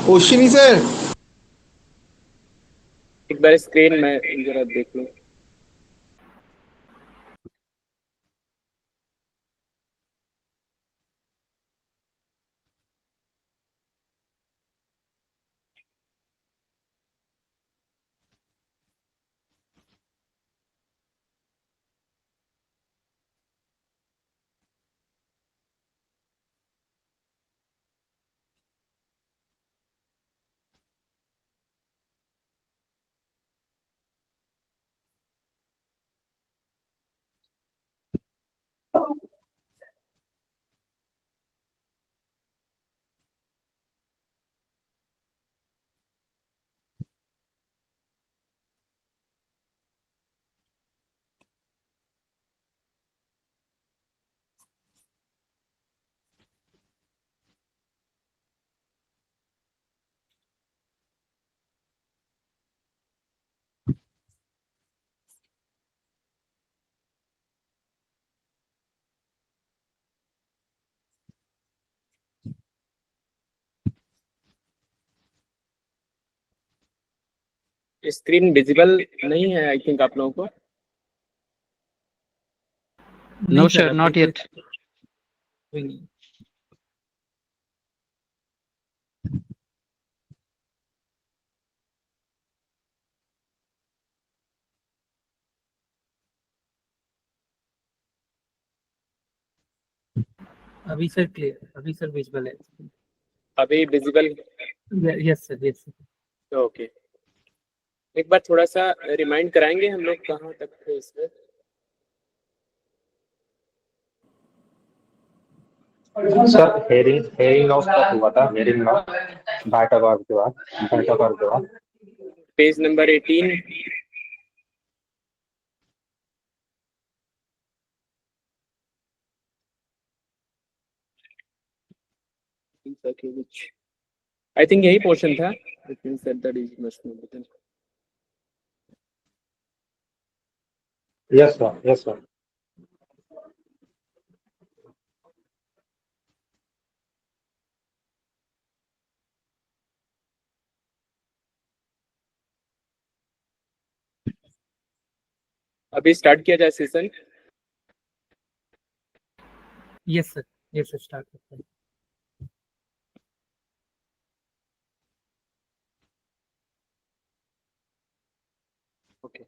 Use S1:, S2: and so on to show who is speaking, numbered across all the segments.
S1: Question ही sir.
S2: एक बार screen में जरा देख लो। स्क्रीन विजिबल नहीं है आई थिंक आप लोगों को।
S3: No, sir, not yet.
S4: अभी सर क्लियर, अभी सर विजिबल है।
S2: अभी visible.
S4: Yes sir, yes sir.
S2: Okay, एक बार थोड़ा सा रिमाइंड कराएंगे हम लोग कहाँ तक थे इसमें।
S5: सर हेयरिंग लॉस कब हुआ था? हेयरिंग लॉस बाइटोकॉर के बाद।
S2: Page number 18। आई थिंक यही पोर्शन था।
S5: Yes sir.
S2: अभी स्टार्ट किया जाए सेशन।
S4: यस सर, स्टार्ट करते हैं।
S2: ओके,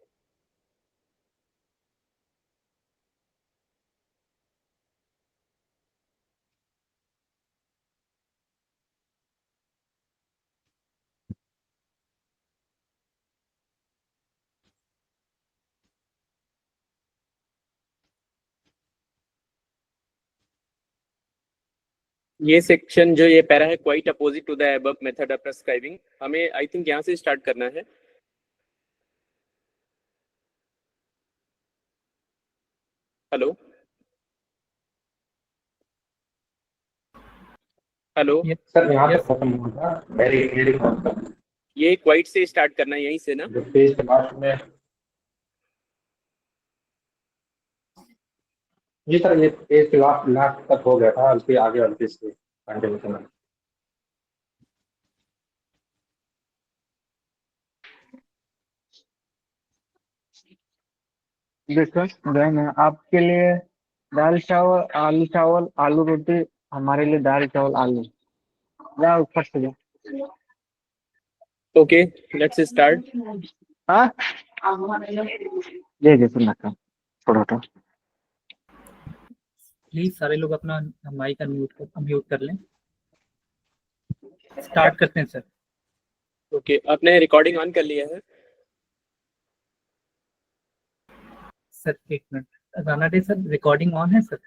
S2: ये सेक्शन जो ये पैरा है quite opposite to the above method of prescribing, हमें आई थिंक यहाँ से स्टार्ट करना है। हेलो हेलो
S5: सर यहाँ तक खत्म हुआ था हेयरिंग।
S2: ये क्वाइट से स्टार्ट करना है यहीं से ना।
S5: जो पेज के लास्ट में जी सर, ये पेज के लास्ट तक हो गया था, उसके आगे वाले पेज से कंटिन्यू करना।
S3: देखो बहन, आपके लिए दाल चावल आलू रोटी, हमारे लिए दाल चावल आलू। जा ऊपर से जा।
S2: Okay, let's start.
S3: हाँ, जय सुनना का थोड़ा था।
S4: प्लीज सारे लोग अपना माइक म्यूट कर लें। स्टार्ट करते हैं सर।
S2: ओके, आपने रिकॉर्डिंग ऑन कर लिया है?
S4: सर एक minute, Rana day sir, recording on है सर?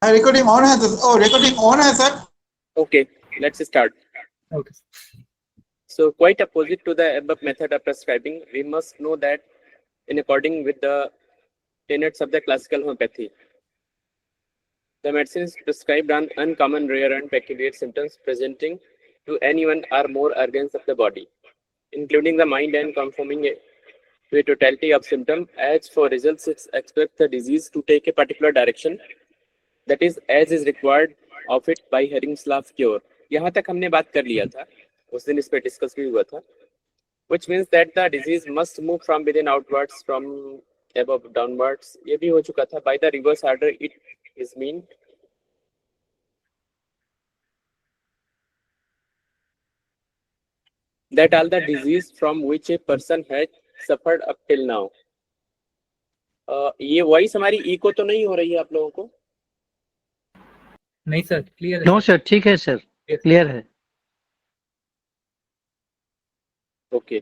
S1: रिकॉर्डिंग ऑन है तो रिकॉर्डिंग ऑन है sir.
S2: Okay, let's start.
S4: Okay.
S2: So quite opposite to the above method of prescribing, we must know that in according with the tenets of the classical homeopathy, the medicines prescribed on uncommon, rare and peculiar symptoms presenting to anyone or more organs of the body, including the mind and conforming to a totality of symptom, as for results it expects the disease to take a particular direction, that is as is required of it by Hering's law of cure. यहाँ तक हमने बात कर लिया था। उस दिन इस पे डिस्कस भी हुआ था, which means that the disease must move from within outwards, from above downwards. ये भी हो चुका था. By the reverse order it is mean that all the disease from which a person has suffered up till now. ये voice हमारी eco तो नहीं हो रही है आप लोगों को?
S4: नहीं सर, क्लियर है
S6: नो सर, ठीक है सर, क्लियर है।
S2: Okay.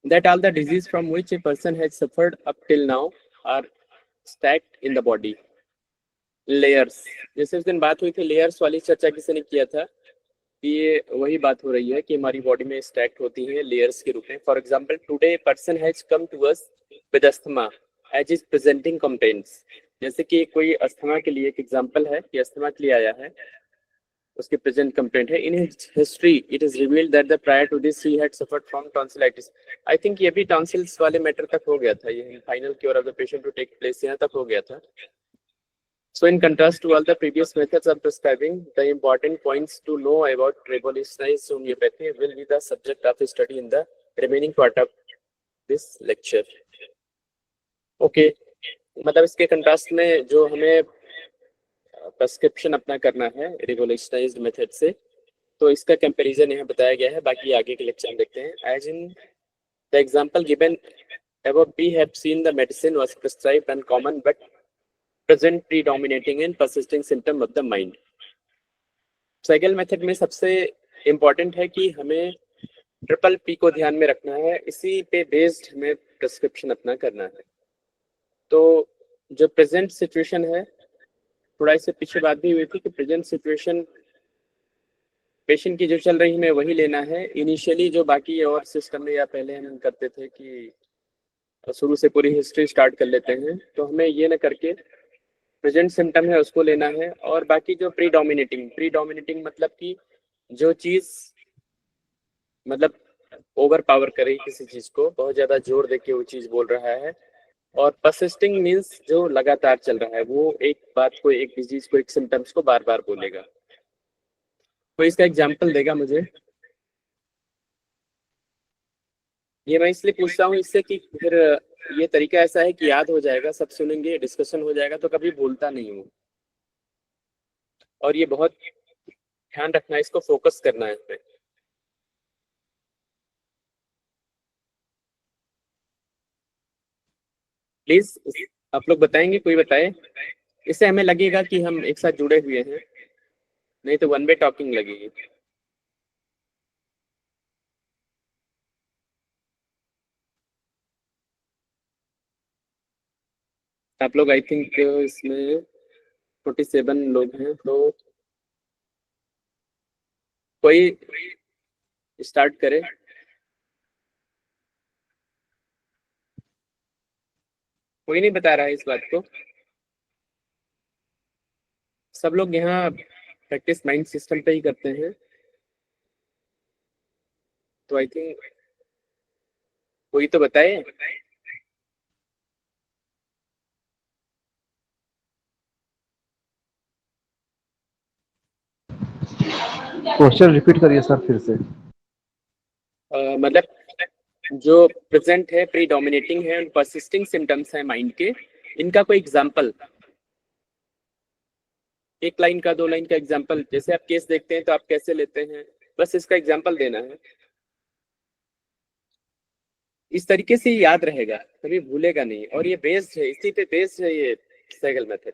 S2: That all the disease from which a person has suffered up till now are stacked in the body. Layers. जैसे उस दिन बात हुई थी लेयर्स वाली चर्चा किसी ने किया था, ये वही बात हो रही है कि हमारी बॉडी में स्टैक्ड होती है लेयर्स के रूप में. For example today person has come to us with asthma as is presenting complaints. जैसे कि कोई अस्थमा के लिए एक एग्जांपल है कि अस्थमा के लिए आया है, उसके प्रेजेंट कंप्लेंट है. In his history it is revealed that the prior to this he had suffered from tonsillitis. I think ये भी टॉन्सिल्स वाले मैटर तक हो गया था, ये final cure of the patient to take place यहाँ तक हो गया था. So in contrast to all the previous methods of prescribing, the important points to know about revolutionized homeopathy will be the subject of study in the remaining part of this lecture. Okay, मतलब इसके contrast में जो हमें prescription अपना करना है revolutionized method से, तो इसका कंपैरिजन यहाँ बताया गया है. बाकी आगे के लेक्चर में देखते हैं. As in the example given above, we have seen the medicine was prescribed and common but present predominating and persisting symptom of the mind. Cycle method में सबसे इम्पोर्टेंट है कि हमें ट्रिपल पी को ध्यान में रखना है, इसी पे बेस्ड हमें प्रिस्क्रिप्शन अपना करना है. तो जो प्रेजेंट सिचुएशन है, थोड़ा इससे पीछे बात भी हुई थी कि प्रेजेंट सिचुएशन पेशेंट की जो चल रही है वही लेना है. इनिशियली जो बाकी और सिस्टम में या पहले हम करते थे कि शुरू से पूरी हिस्ट्री स्टार्ट कर लेते हैं, तो हमें ये न करके प्रेजेंट सिम्टम है उसको लेना है. और बाकी जो प्रीडोमिनेटिंग मतलब कि जो चीज मतलब ओवर पावर करे किसी चीज को, बहुत ज्यादा जोर देके वो चीज बोल रहा है. और परसिस्टिंग मींस जो लगातार चल रहा है, वो एक बात को, एक डिजीज को, एक सिम्टम्स को बार बार बोलेगा. कोई इसका एग्जाम्पल देगा मुझे? ये मैं इसलिए पूछता हूँ इससे कि फिर ये तरीका ऐसा है कि याद हो जाएगा, सब सुनेंगे, डिस्कशन हो जाएगा, तो कभी भूलता नहीं हूँ. और ये बहुत ध्यान रखना है, इसको फोकस करना है इसमें. प्लीज आप लोग बताएंगे, कोई बताए? इससे हमें लगेगा कि हम एक साथ जुड़े हुए हैं, नहीं तो वन वे टॉकिंग लगेगी. आप लोग आई थिंक इसमें 47 लोग हैं, तो कोई स्टार्ट करे. कोई नहीं बता रहा है इस बात को. सब लोग यहाँ प्रैक्टिस माइंड सिस्टम पे ही करते हैं, तो आई थिंक कोई तो बताए.
S5: क्वेश्चन रिपीट करिए सर फिर से.
S2: मतलब जो प्रेजेंट है, प्रीडोमिनेटिंग है, परसिस्टिंग सिम्टम्स हैं माइंड के, इनका कोई एग्जांपल, एक लाइन का, 2 लाइन का एग्जांपल. जैसे आप केस देखते हैं तो आप कैसे लेते हैं, बस इसका एग्जांपल देना है. इस तरीके से याद रहेगा, कभी भूलेगा नहीं. और ये बेस्ड है, इसी पे बेस्ड है ये साइकिल मेथड.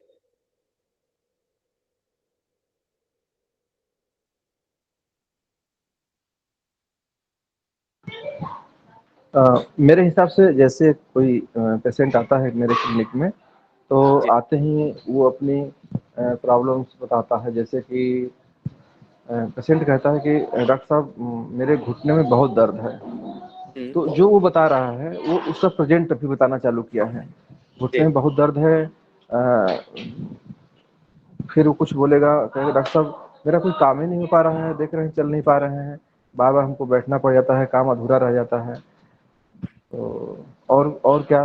S5: मेरे हिसाब से जैसे कोई पेशेंट आता है मेरे क्लिनिक में, तो आते ही वो अपनी प्रॉब्लम्स बताता है. जैसे कि पेशेंट कहता है कि डॉक्टर साहब मेरे घुटने में बहुत दर्द है. तो जो वो बता रहा है वो उसका प्रेजेंट अभी बताना चालू किया है. घुटने में बहुत दर्द है. फिर वो कुछ बोलेगा, कहेगा डॉक्टर साहब मेरा कोई काम ही नहीं हो पा रहा है, देख रहे हैं चल नहीं पा रहे हैं, बार बार हमको बैठना पड़ जाता है, काम अधूरा रह जाता है. तो और क्या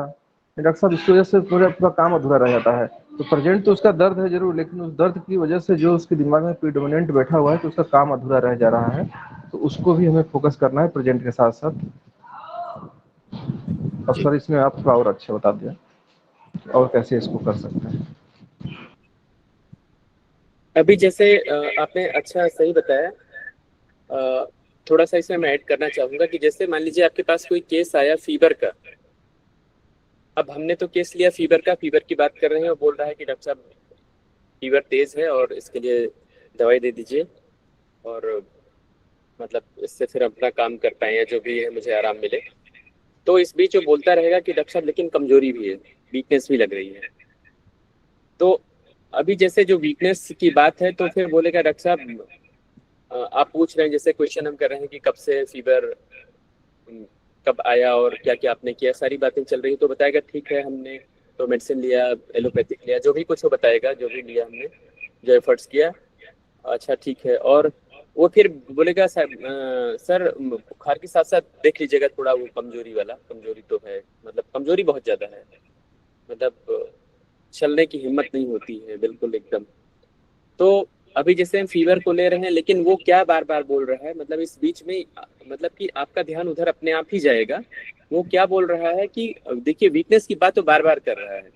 S5: डॉक्टर साहब इसकी वजह से पूरा काम अधूरा रह जाता है. तो प्रेजेंट तो उसका दर्द है जरूर, लेकिन उस दर्द की वजह से जो उसके दिमाग में प्रीडोमिनेंट बैठा हुआ है तो उसका काम अधूरा रह जा रहा है, तो उसको भी हमें फोकस करना है प्रेजेंट के साथ साथ। अब सर इसमें आप थोड़ा और अच्छे बता दिया और कैसे इसको कर सकते हैं।
S2: अभी जैसे आपने अच्छा सही बताया, थोड़ा सा इसमें मैं ऐड करना चाहूंगा कि जैसे मान लीजिए आपके पास कोई केस आया फीवर का। अब हमने तो केस लिया फीवर का, फीवर की बात कर रहे हैं और बोल रहा है कि डॉक्टर साहब फीवर तेज है और इसके लिए दवाई दे दीजिए, और मतलब इससे फिर अपना काम कर पाए या जो भी है मुझे आराम मिले। तो इस बीच वो बोलता रहेगा कि डॉक्टर साहब लेकिन कमजोरी भी है, वीकनेस भी लग रही है। तो अभी जैसे जो वीकनेस की बात है तो फिर बोलेगा डॉक्टर साहब आप पूछ रहे हैं, जैसे क्वेश्चन हम कर रहे हैं कि कब से फीवर, कब आया और क्या क्या आपने किया, सारी बातें चल रही, तो बताएगा ठीक है हमने तो मेडिसिन लिया, एलोपैथिक लिया, जो भी कुछ वो बताएगा, जो भी लिया हमने, जो एफर्ट्स किया, अच्छा ठीक है। और वो फिर बोलेगा सर बुखार के साथ साथ देख लीजिएगा थोड़ा वो कमजोरी वाला, कमजोरी तो है, मतलब कमजोरी बहुत ज्यादा है, मतलब चलने की हिम्मत नहीं होती है बिल्कुल एकदम। तो अभी जैसे हम फीवर को ले रहे हैं, लेकिन वो क्या बार बार बोल रहा है, मतलब इस बीच में मतलब कि आपका ध्यान उधर अपने आप ही जाएगा। वो क्या बोल रहा है कि देखिए वीकनेस की बात तो बार बार कर रहा है,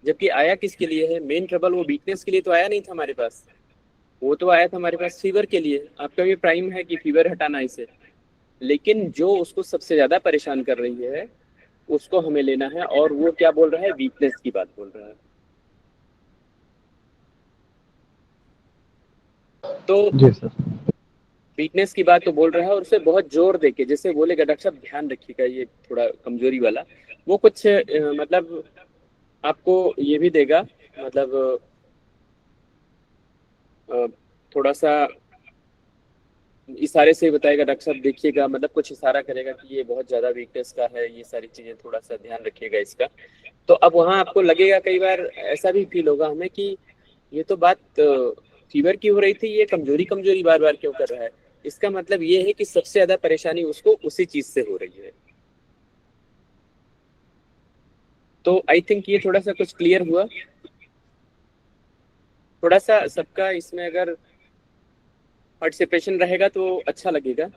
S2: जबकि आया किसके लिए है, मेन ट्रबल वो वीकनेस के लिए तो आया नहीं था हमारे पास, वो तो आया था हमारे पास फीवर के लिए। आपका भी प्राइम है कि फीवर हटाना इसे, लेकिन जो उसको सबसे ज्यादा परेशान कर रही है उसको हमें लेना है, और वो क्या बोल रहा है, वीकनेस की बात बोल रहा है। तो
S5: जी सर।
S2: वीकनेस की बात तो बोल रहा है और उसे बहुत जोर देके जैसे बोलेगा डॉक्टर साहब ध्यान रखिएगा ये थोड़ा कमजोरी वाला, वो कुछ मतलब आपको ये भी देगा, मतलब थोड़ा सा इशारे से बताएगा डॉक्टर साहब देखिएगा, मतलब कुछ इशारा करेगा कि ये बहुत ज्यादा वीकनेस का है, ये सारी चीजें थोड़ा सा ध्यान रखिएगा इसका। तो अब वहां आपको लगेगा, कई बार ऐसा भी फील होगा हमें कि ये तो बात फीवर की हो रही थी, ये कमजोरी कमजोरी बार बार क्यों कर रहा है। इसका मतलब ये है कि सबसे ज्यादा परेशानी उसको उसी चीज से हो रही है। तो आई थिंक ये थोड़ा सा कुछ क्लियर हुआ, थोड़ा सा सबका इसमें अगर पार्टिसिपेशन रहेगा तो अच्छा लगेगा।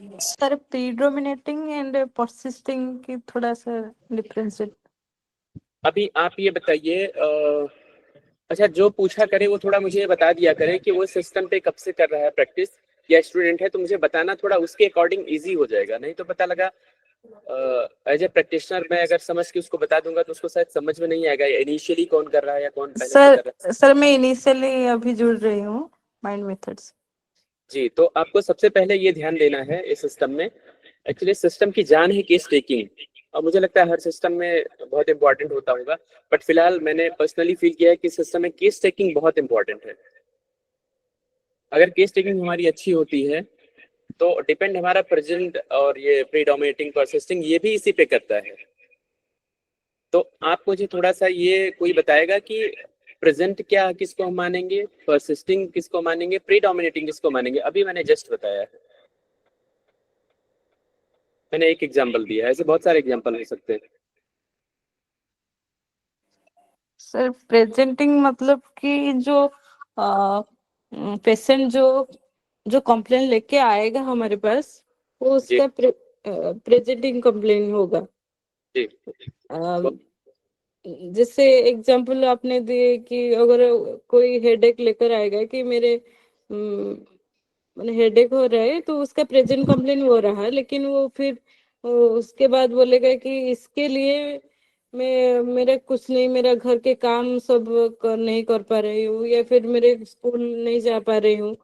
S7: सर प्रीडोमिनेटिंग एंड परसिस्टिंग की थोड़ा सा डिफरेंस है।
S2: अभी आप ये बताइए, अच्छा जो पूछा करे वो थोड़ा मुझे बता दिया करे कि वो सिस्टम पे कब से कर रहा है प्रैक्टिस, या स्टूडेंट है, तो मुझे बताना थोड़ा उसके अकॉर्डिंग इजी हो जाएगा। नहीं तो पता लगा एज ए प्रैक्टिशनर मैं अगर समझ के उसको बता दूंगा तो उसको शायद समझ में नहीं आएगा इनिशियली कौन कर रहा है या कौन पहले से कर रहा है।
S7: सर मैं इनिशियली अभी जुड़ रही हूँ माइंड मेथड्स।
S2: जी, तो आपको सबसे पहले ये ध्यान देना है इस सिस्टम में, एक्चुअली सिस्टम की जान है केस टेकिंग, और मुझे लगता है हर सिस्टम में बहुत इंपॉर्टेंट होता होगा, बट फिलहाल मैंने पर्सनली फील किया है कि सिस्टम में केस टेकिंग बहुत इंपॉर्टेंट है। अगर केस टेकिंग हमारी अच्छी होती है तो डिपेंड हमारा प्रेजेंट और ये प्रीडोमिनेटिंग परसिस्टिंग ये भी इसी पे करता है। तो आप मुझे थोड़ा सा ये कोई बताएगा कि प्रेजेंट क्या किसको हम मानेंगे, परसिस्टिंग किसको मानेंगे, प्रीडोमिनेटिंग किसको मानेंगे। अभी मैंने जस्ट बताया है, मैंने एक एग्जांपल दिया है, ऐसे बहुत सारे एग्जांपल हो सकते हैं।
S7: सर प्रेजेंटिंग मतलब कि जो पेशेंट जो जो कंप्लेन लेके आएगा हमारे पास वो
S2: जी
S7: उसका प्रेजेंटिंग कंप्लेन होगा।
S2: जी
S7: जैसे एग्जांपल आपने दिए कि अगर कोई हेडेक लेकर आएगा कि मेरे मैंने हेडेक हो रहा है तो उसका प्रेजेंट कंप्लेन हो रहा है, लेकिन वो फिर उसके बाद बोलेगा कि इसके लिए मैं मेरा कुछ नहीं, मेरा घर के काम सब नहीं कर पा रही हूँ या फिर मेरे स्कूल नहीं जा पा रही हूँ,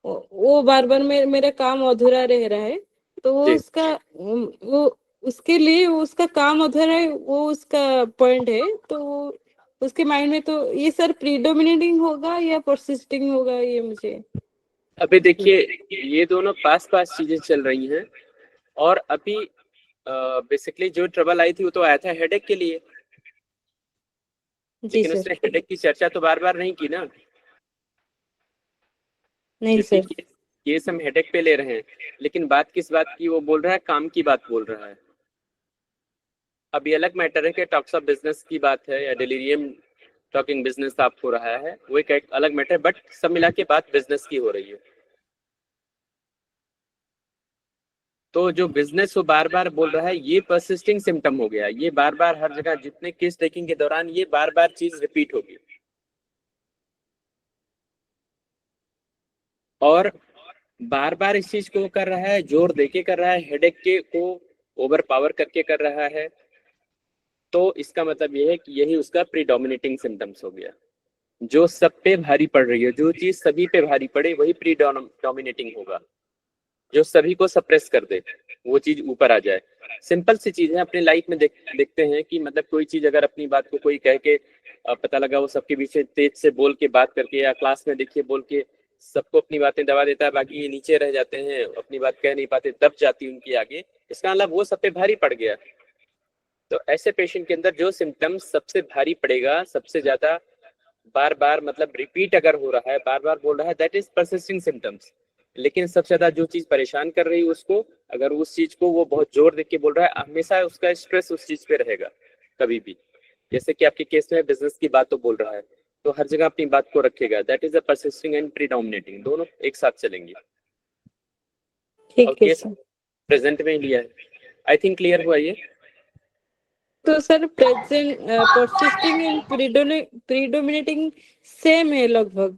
S7: वो बार बार मेरा काम अधूरा रह रहा है। तो वो
S2: जी
S7: उसका वो उसके लिए वो उसका काम अधूरा है, वो उसका पॉइंट है। तो उसके माइंड में तो ये सर प्रीडोमिनेटिंग होगा या परसिस्टिंग होगा, ये मुझे।
S2: अभी देखिए ये दोनों पास पास चीजें चल रही हैं, और अभी बेसिकली जो ट्रबल आई थी वो तो आया था हेडेक के लिए,
S7: जी
S2: लेकिन
S7: सर।
S2: उसने हेडेक की चर्चा तो बार बार नहीं की ना,
S7: नहीं
S2: जबकि
S7: सर।
S2: केस हम हेडेक पे ले रहे हैं, लेकिन बात किस बात की वो बोल रहा है, काम की बात बोल रहा है। अभी अलग मैटर है कि टॉक्स ऑफ बिजनेस की बात है या डिलीरियम टॉकिंग बिजनेस आप हो रहा है, वो एक अलग मैटर, बट सब मिला के बात बिजनेस की हो रही है। तो जो बिजनेस वो बार बार बोल रहा है ये परसिस्टिंग सिम्टम हो गया, ये बार बार हर जगह जितने केस टेकिंग के दौरान ये बार बार चीज रिपीट होगी और बार बार इस चीज को कर रहा है, जोर देके कर रहा है, हेडेक के को ओवर पावर करके कर रहा है। तो इसका मतलब ये है कि यही उसका प्रीडोमिनेटिंग सिम्टम्स हो गया। जो सब पे भारी पड़ रही है, जो चीज सभी पे भारी पड़े वही प्रीडोमिनेटिंग होगा। जो सभी को सप्रेस कर दे वो चीज ऊपर आ जाए। सिंपल सी चीज है, अपने लाइफ में देखते हैं कि मतलब कोई चीज अगर अपनी बात को कोई कह के पता लगा वो सबके पीछे तेज से बोल के बात करके, या क्लास में देखिए बोल के सबको अपनी बातें दबा देता है, बाकी ये नीचे रह जाते हैं, अपनी बात कह नहीं पाते, दब जाती उनकी आगे, इसका मतलब वो सब पे भारी पड़ गया। तो ऐसे पेशेंट के अंदर जो सिम्टम्स सबसे भारी पड़ेगा, सबसे ज्यादा बार बार मतलब रिपीट अगर हो रहा है, बार बार बोल रहा है, दैट इज परसिस्टिंग सिम्टम्स। लेकिन सबसे ज्यादा जो चीज परेशान कर रही है उसको, अगर उस चीज को वो बहुत जोर देके के बोल रहा है, हमेशा उसका स्ट्रेस उस चीज पे रहेगा कभी भी। जैसे कि आपके केस में बिजनेस की बात तो बोल रहा है, तो हर जगह अपनी बात को रखेगा। That is a persisting and predominating, दोनों एक साथ चलेंगे। और
S7: ठीक है
S2: केस
S7: सर।
S2: प्रेजेंट में लिया है, आई थिंक क्लियर हुआ ये।
S7: तो sir present persisting and predominating same है लगभग।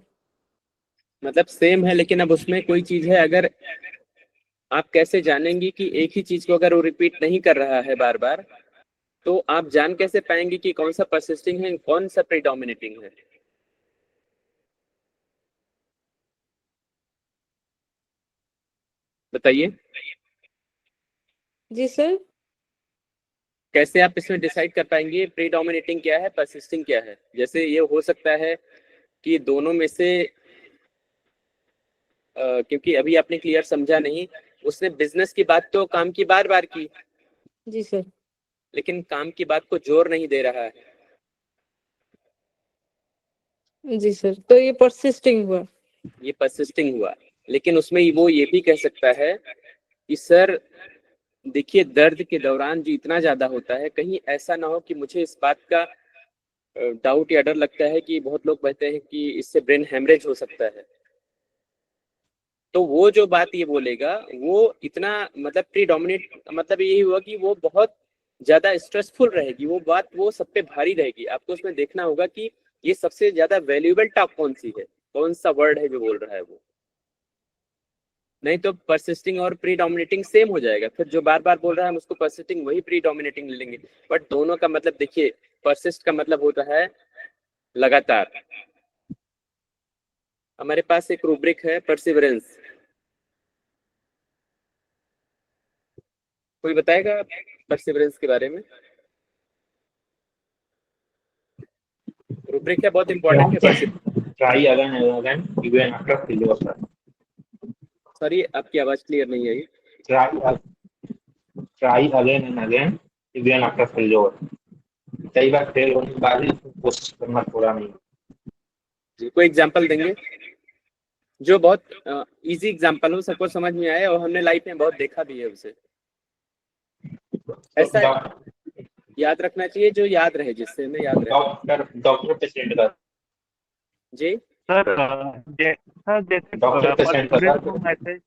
S2: मतलब सेम है, लेकिन अब उसमें कोई चीज है, अगर आप कैसे जानेंगे कि एक ही चीज को अगर वो रिपीट नहीं कर रहा है बार बार, तो आप जान कैसे पाएंगे कि कौन सा परसिस्टिंग है, कौन सा प्रीडोमिनेटिंग है? बताइए
S7: जी सर।
S2: कैसे आप इसमें डिसाइड कर पाएंगे प्रीडोमिनेटिंग क्या है, परसिस्टिंग क्या है? जैसे ये हो सकता है कि दोनों में से क्योंकि अभी आपने क्लियर समझा नहीं, उसने बिजनेस की बात तो काम की बार बार की,
S7: जी सर।
S2: लेकिन काम की बात को जोर नहीं दे रहा है।
S7: जी सर, तो ये परसिस्टिंग हुआ।
S2: ये परसिस्टिंग हुआ, लेकिन उसमें वो ये भी कह सकता है कि सर देखिए, दर्द के दौरान जो इतना ज्यादा होता है, कहीं ऐसा ना हो कि मुझे इस बात का डाउट या डर लगता है कि बहुत लोग कहते हैं कि इससे ब्रेन हेमरेज हो सकता है। तो वो जो बात ये बोलेगा वो इतना मतलब प्रीडोमिनेट, मतलब यही हुआ कि वो बहुत ज्यादा स्ट्रेसफुल रहेगी, वो बात वो सब पे भारी रहेगी। आपको उसमें देखना होगा कि ये सबसे ज्यादा वैल्यूएबल टॉक कौन सी है, कौन सा वर्ड है जो बोल रहा है वो। नहीं तो परसिस्टिंग और प्रीडोमिनेटिंग सेम हो जाएगा, फिर जो बार बार बोल रहा है हम उसको परसिस्टिंग वही प्रीडोमिनेटिंग ले लेंगे। बट दोनों का मतलब देखिए, परसिस्ट का मतलब होता है लगातार। हमारे पास एक रूब्रिक है परसिवरेंस, कोई बताएगा परसिवरेंस के बारे में? रूब्रिक है, बहुत इंपॉर्टेंट है perseverance.
S8: Try again and again, even after failure, sir.
S2: Sorry, आपकी आवाज क्लियर नहीं आई।
S8: Try again and again, even after failure. कई बार फेल होने के बाद ही कोशिश करना पूरा नहीं।
S2: जी, कोई एग्जांपल देंगे जो बहुत इजी एग्जांपल हो, सबको समझ में आए और हमने लाइफ में बहुत देखा भी है उसे। ऐसा याद रखना चाहिए जो याद रहे, जिससे हमें याद रहे।
S8: डॉक्टर पेशेंट का
S2: जी
S6: सर सर जैसे
S8: डॉक्टर पेशेंट का
S6: परसिवरेंस को ऐसे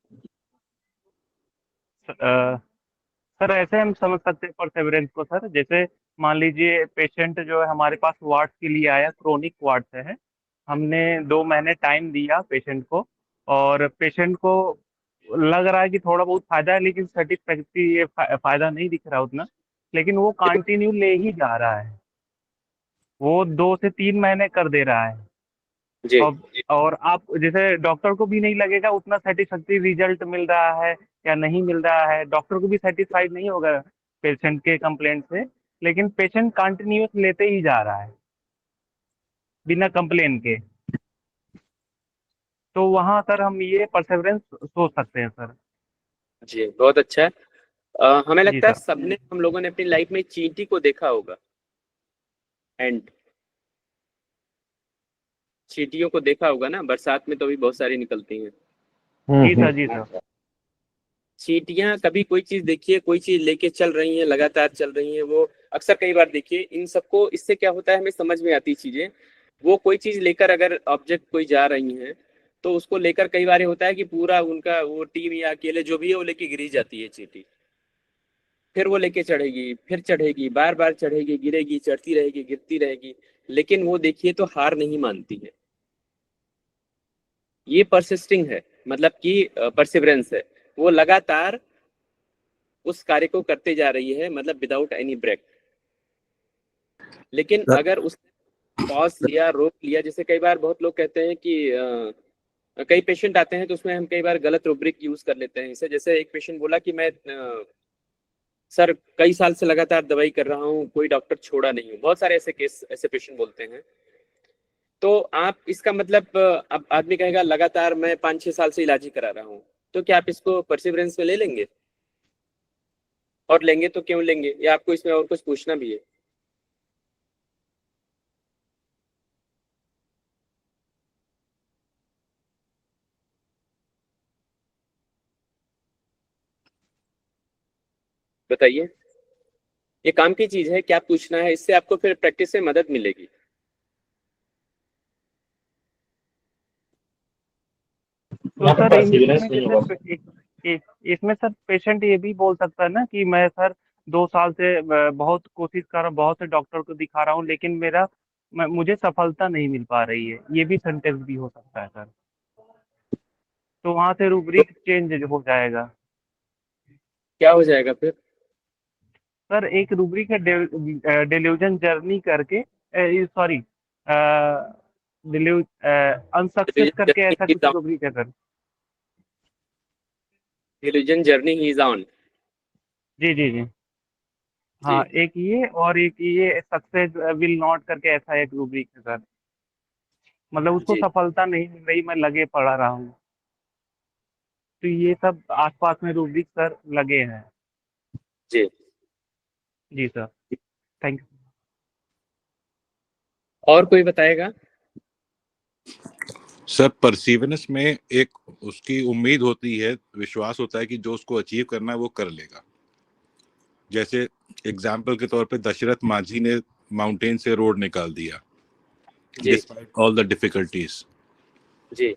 S6: सर ऐसे हम समझ सकते हैं परसेवरेंस को सर, जैसे मान लीजिए पेशेंट जो है हमारे पास वार्ड के लिए आया, क्रोनिक वार्ड से है, हमने 2 महीने टाइम दिया पेशेंट को, और पेशेंट को लग रहा है कि थोड़ा बहुत फायदा है, लेकिन सेटिस्फैक्ट्री ये फायदा नहीं दिख रहा उतना, लेकिन वो कंटिन्यू ले ही जा रहा है, वो 2 से 3 महीने कर दे रहा है।
S2: जी
S6: और आप जैसे डॉक्टर को भी नहीं लगेगा उतना सेटिस्फैक्ट्री रिजल्ट मिल रहा है या नहीं मिल रहा है, डॉक्टर को भी सेटिस्फाइड नहीं होगा पेशेंट के कंप्लेंट से, लेकिन पेशेंट कंटिन्यूस लेते ही जा रहा है बिना कंप्लेन के। तो वहाँ सर हम ये परसेवरेंस सोच सकते हैं सर।
S2: जी, बहुत अच्छा है। हमें
S6: जी
S2: लगता है
S6: सर।
S2: सबने, हम लोगों ने अपनी लाइफ में चींटी को देखा होगा। एंड चींटियों को देखा होगा ना, बरसात में तो भी बहुत सारी निकलती हैं।
S6: जी सर। जी सर।
S2: चींटियां कभी कोई चीज देखिए, कोई चीज लेके चल रही है, लगातार चल रही है, वो अक्सर कई बार देखिए इन सबको, इससे क्या होता है हमें समझ में आती चीजें। वो कोई चीज लेकर अगर ऑब्जेक्ट कोई जा रही है तो उसको लेकर कई बार ये होता है कि पूरा उनका वो टीम या अकेले जो भी है वो लेके गिरी जाती है चींटी, फिर वो लेके चढ़ेगी, फिर चढ़ेगी, बार बार चढ़ेगी, गिरेगी, चढ़ती रहेगी, गिरती रहेगी, लेकिन वो देखिए तो हार नहीं मानती है। ये परसिस्टिंग है, मतलब कि परसिवरेंस है, वो लगातार उस कार्य को करते जा रही है, मतलब विदाउट एनी ब्रेक। लेकिन अगर उस पॉज लिया, रोक लिया, जैसे कई बार बहुत लोग कहते हैं कि कई पेशेंट आते हैं तो उसमें हम कई बार गलत रूब्रिक यूज कर लेते हैं इसे। जैसे एक पेशेंट बोला कि मैं सर कई साल से लगातार दवाई कर रहा हूँ, कोई डॉक्टर छोड़ा नहीं हूँ। बहुत सारे ऐसे केस, ऐसे पेशेंट बोलते हैं। तो आप इसका मतलब अब आदमी कहेगा लगातार मैं 5-6 साल से इलाज ही करा रहा हूँ, तो क्या आप इसको परसिवरेंस में ले लेंगे? और लेंगे तो क्यों लेंगे, या आपको इसमें और कुछ पूछना भी है? बताइए, ये काम की चीज है, क्या पूछना है, इससे आपको फिर प्रैक्टिस में मदद मिलेगी।
S6: तो
S8: यहाँ पर
S6: सर
S8: परसिवरेंस
S6: इसमें
S8: नहीं होगा।
S6: जैसे इसमें सर पेशेंट ये भी बोल सकता है ना कि मैं सर 2 साल से बहुत कोशिश कर रहा हूँ, बहुत से डॉक्टर को दिखा रहा हूँ, लेकिन मुझे सफलता नहीं मिल पा रही है। ये भी सेंटेंस भी हो सकता है सर। तो वहाँ से
S2: तो
S6: रूब्रिक चेंज हो जाएगा।
S2: क्या हो जाएगा फिर?
S6: सर एक रूब्रिक है डिल्यूजन जर्नी करके, सॉरी अनसक्सेस करके, ऐसा कुछ रूब्रिक है सर।
S2: डिलीजन जर्नी ही इज ऑन।
S6: जी जी जी। हाँ, एक ये और एक ये सक्सेस विल नॉट करके, ऐसा एक रूब्रिक है सर। मतलब उसको
S2: जी
S6: सफलता नहीं मिल रही, मैं लगे पड़ा रहा हूँ। तो ये सब आसपास में रूब्रिक सर लगे हैं।
S2: जी।
S6: जी सर, थैंक यू।
S2: और कोई बताएगा?
S9: सर परसिवरेंस में एक उसकी उम्मीद होती है, विश्वास होता है कि जो उसको अचीव करना है वो कर लेगा। जैसे एग्जाम्पल के तौर पे दशरथ माझी ने माउंटेन से रोड निकाल दिया डिस्पाइट ऑल द डिफिकल्टीज,
S2: जी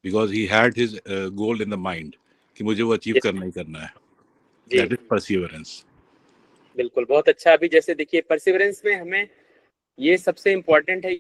S9: because he had his goal in the mind कि मुझे वो अचीव करना ही करना है।
S2: जी
S9: दैट इज परसिवरेंस।
S2: बिल्कुल, बहुत अच्छा। अभी जैसे देखिए परसिवरेंस में हमें ये सबसे इम्पोर्टेंट है।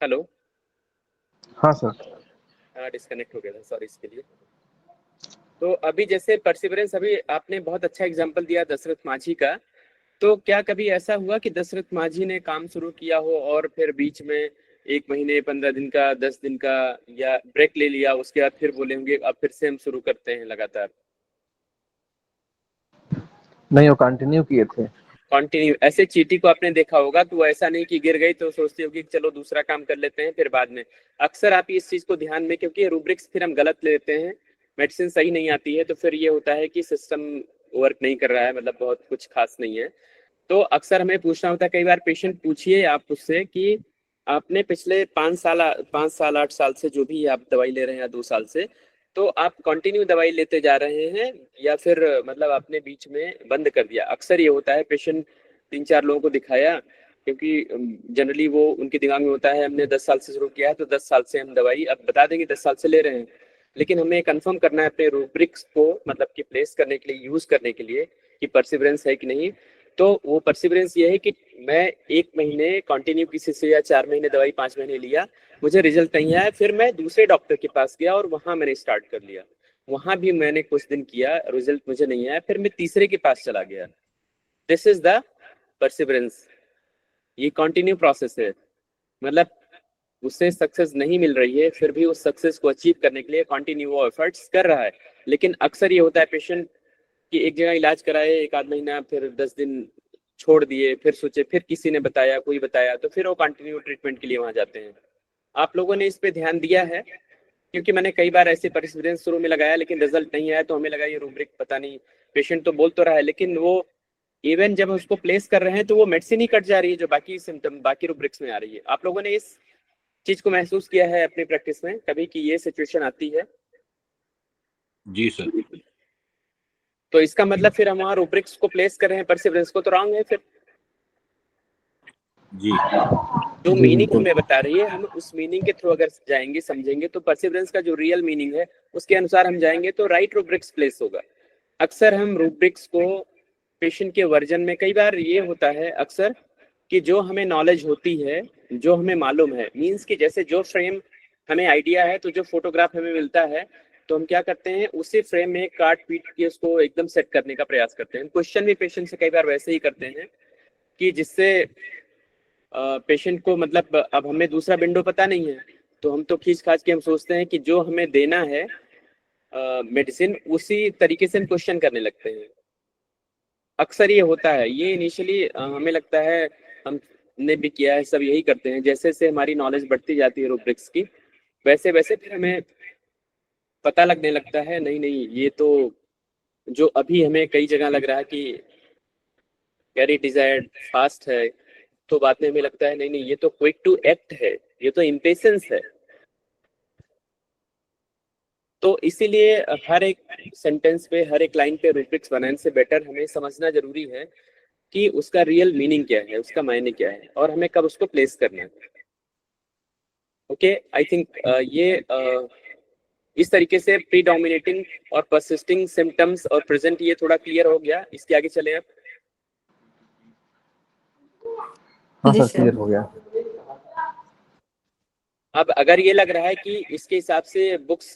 S2: हेलो,
S5: हाँ सर।
S2: हाँ डिस्कनेक्ट हो गया था, सॉरी इसके लिए। तो अभी जैसे परसिवरेंस, अभी आपने बहुत अच्छा एग्जांपल दिया दशरथ माझी का। तो क्या कभी ऐसा हुआ कि दशरथ माझी ने काम शुरू किया हो और फिर बीच में 1 महीने, 15 दिन का, 10 दिन का या ब्रेक ले लिया, उसके बाद फिर बोले होंगे अब फिर से हम शुरू करते हैं लगातार?
S5: नहीं, वो कंटिन्यू किए थे।
S2: कंटिन्यू। ऐसे चींटी को आपने देखा होगा कि वो ऐसा नहीं कि गिर गई तो सोचती होगी कि चलो दूसरा काम कर लेते हैं फिर बाद में। अक्सर आप इस चीज को ध्यान में, क्योंकि रूब्रिक्स फिर हम गलत लेते हैं, मेडिसिन सही नहीं आती है, तो फिर ये होता है कि सिस्टम वर्क नहीं कर रहा है, मतलब बहुत कुछ खास नहीं है। तो अक्सर हमें पूछना होता है, कई बार पेशेंट पूछिए आप उससे कि आपने पिछले 5 साल 8 साल से जो भी आप दवाई ले रहे हैं, 2 साल से, तो आप कंटिन्यू दवाई लेते जा रहे हैं या फिर मतलब आपने बीच में बंद कर दिया? अक्सर ये होता है, पेशेंट 3-4 लोगों को दिखाया, क्योंकि जनरली वो उनके दिमाग में होता है हमने 10 साल से शुरू किया है तो 10 साल से हम दवाई, अब बता देंगे 10 साल से ले रहे हैं, लेकिन हमें कंफर्म करना है अपने रूब्रिक्स को, मतलब कि प्लेस करने के लिए, यूज करने के लिए, कि परसिवरेंस है कि नहीं। तो वो परसिवरेंस ये है कि मैं 1 महीने कंटिन्यू किसी से या 4 महीने दवाई 5 महीने लिया, मुझे रिजल्ट नहीं आया, फिर मैं दूसरे डॉक्टर के पास गया और वहां मैंने स्टार्ट कर लिया। वहां भी मैंने कुछ दिन किया, रिजल्ट मुझे नहीं आया, फिर मैं तीसरे के पास चला गया। This is the perseverance. ये कंटिन्यू प्रोसेस है, मतलब उससे सक्सेस नहीं मिल रही है, फिर भी उस सक्सेस को अचीव करने के लिए कंटिन्यू वो एफर्ट्स कर रहा है। लेकिन अक्सर ये होता है पेशेंट कि एक जगह इलाज कराए 1 आध महीना, फिर 10 दिन छोड़ दिए, फिर सोचे, फिर किसी ने बताया, कोई बताया, तो फिर वो कंटिन्यू ट्रीटमेंट के लिए वहां जाते हैं। आप लोगों ने इस पे ध्यान दिया है? क्योंकि मैंने कई बार ऐसे परसिवरेंस शुरू में लगाया लेकिन रिजल्ट नहीं आया, तो हमें लगा ये रूब्रिक पता नहीं, पेशेंट तो बोल तो रहा है, लेकिन वो इवन जब उसको प्लेस कर रहे हैं तो वो मेडिसिन ही कट जा रही है जो बाकी सिम्टम बाकी रूब्रिक्स में आ रही है। आप लोगों ने इस चीज को महसूस किया है अपनी प्रैक्टिस में कभी कि ये सिचुएशन आती है?
S9: जी सर।
S2: तो इसका मतलब फिर हम वहाँ रूब्रिक्स को प्लेस कर रहे हैं, परसिवरेंस को तो रॉन्ग है फिर।
S9: जी
S2: जो मीनिंग हमें बता रही है, हम उस मीनिंग के थ्रू अगर जाएंगे, समझेंगे, तो परसिवरेंस का जो रियल मीनिंग है उसके अनुसार हम जाएंगे तो राइट रूब्रिक्स प्लेस होगा। अक्सर हम रूब्रिक्स को पेशेंट के वर्जन में, कई बार ये होता है अक्सर कि जो हमें नॉलेज होती है, जो हमें मालूम है, मीन्स कि जैसे जो फ्रेम हमें आइडिया है, तो जो फोटोग्राफ हमें मिलता है, तो हम क्या करते हैं, उसी फ्रेम में काट पीट के उसको एकदम सेट करने का प्रयास करते हैं। क्वेश्चन भी पेशेंट से कई बार वैसे ही करते हैं कि जिससे पेशेंट को, मतलब अब हमें दूसरा विंडो पता नहीं है, तो हम तो खींच खाच के हम सोचते हैं कि जो हमें देना है मेडिसिन, उसी तरीके से हम क्वेश्चन करने लगते हैं। अक्सर ये होता है, ये इनिशियली हमें लगता है, हमने भी किया है, सब यही करते हैं। जैसे जैसे हमारी नॉलेज बढ़ती जाती है रूब्रिक्स की, वैसे वैसे फिर हमें पता लगने लगता है नहीं नहीं, ये तो जो अभी हमें कई जगह लग रहा है कि वेरी डिजायर्ड फास्ट है, तो बाद में हमें लगता है नहीं नहीं, ये तो क्विक टू एक्ट है, ये तो इम्पेशंस है। तो इसीलिए हर एक सेंटेंस पे, हर एक लाइन पे रूब्रिक्स बनाने से बेटर हमें समझना जरूरी है कि उसका रियल मीनिंग क्या है, उसका मायने क्या है, और हमें कब उसको प्लेस करना है। ओके, आई थिंक ये इस तरीके से प्रीडोमिनेटिंग और परसिस्टिंग सिम्टम्स और प्रेजेंट, ये थोड़ा क्लियर हो गया। इसके आगे चले अब।
S5: हाँ सर, क्लियर हो गया।
S2: अब अगर ये लग रहा है कि इसके हिसाब से बुक्स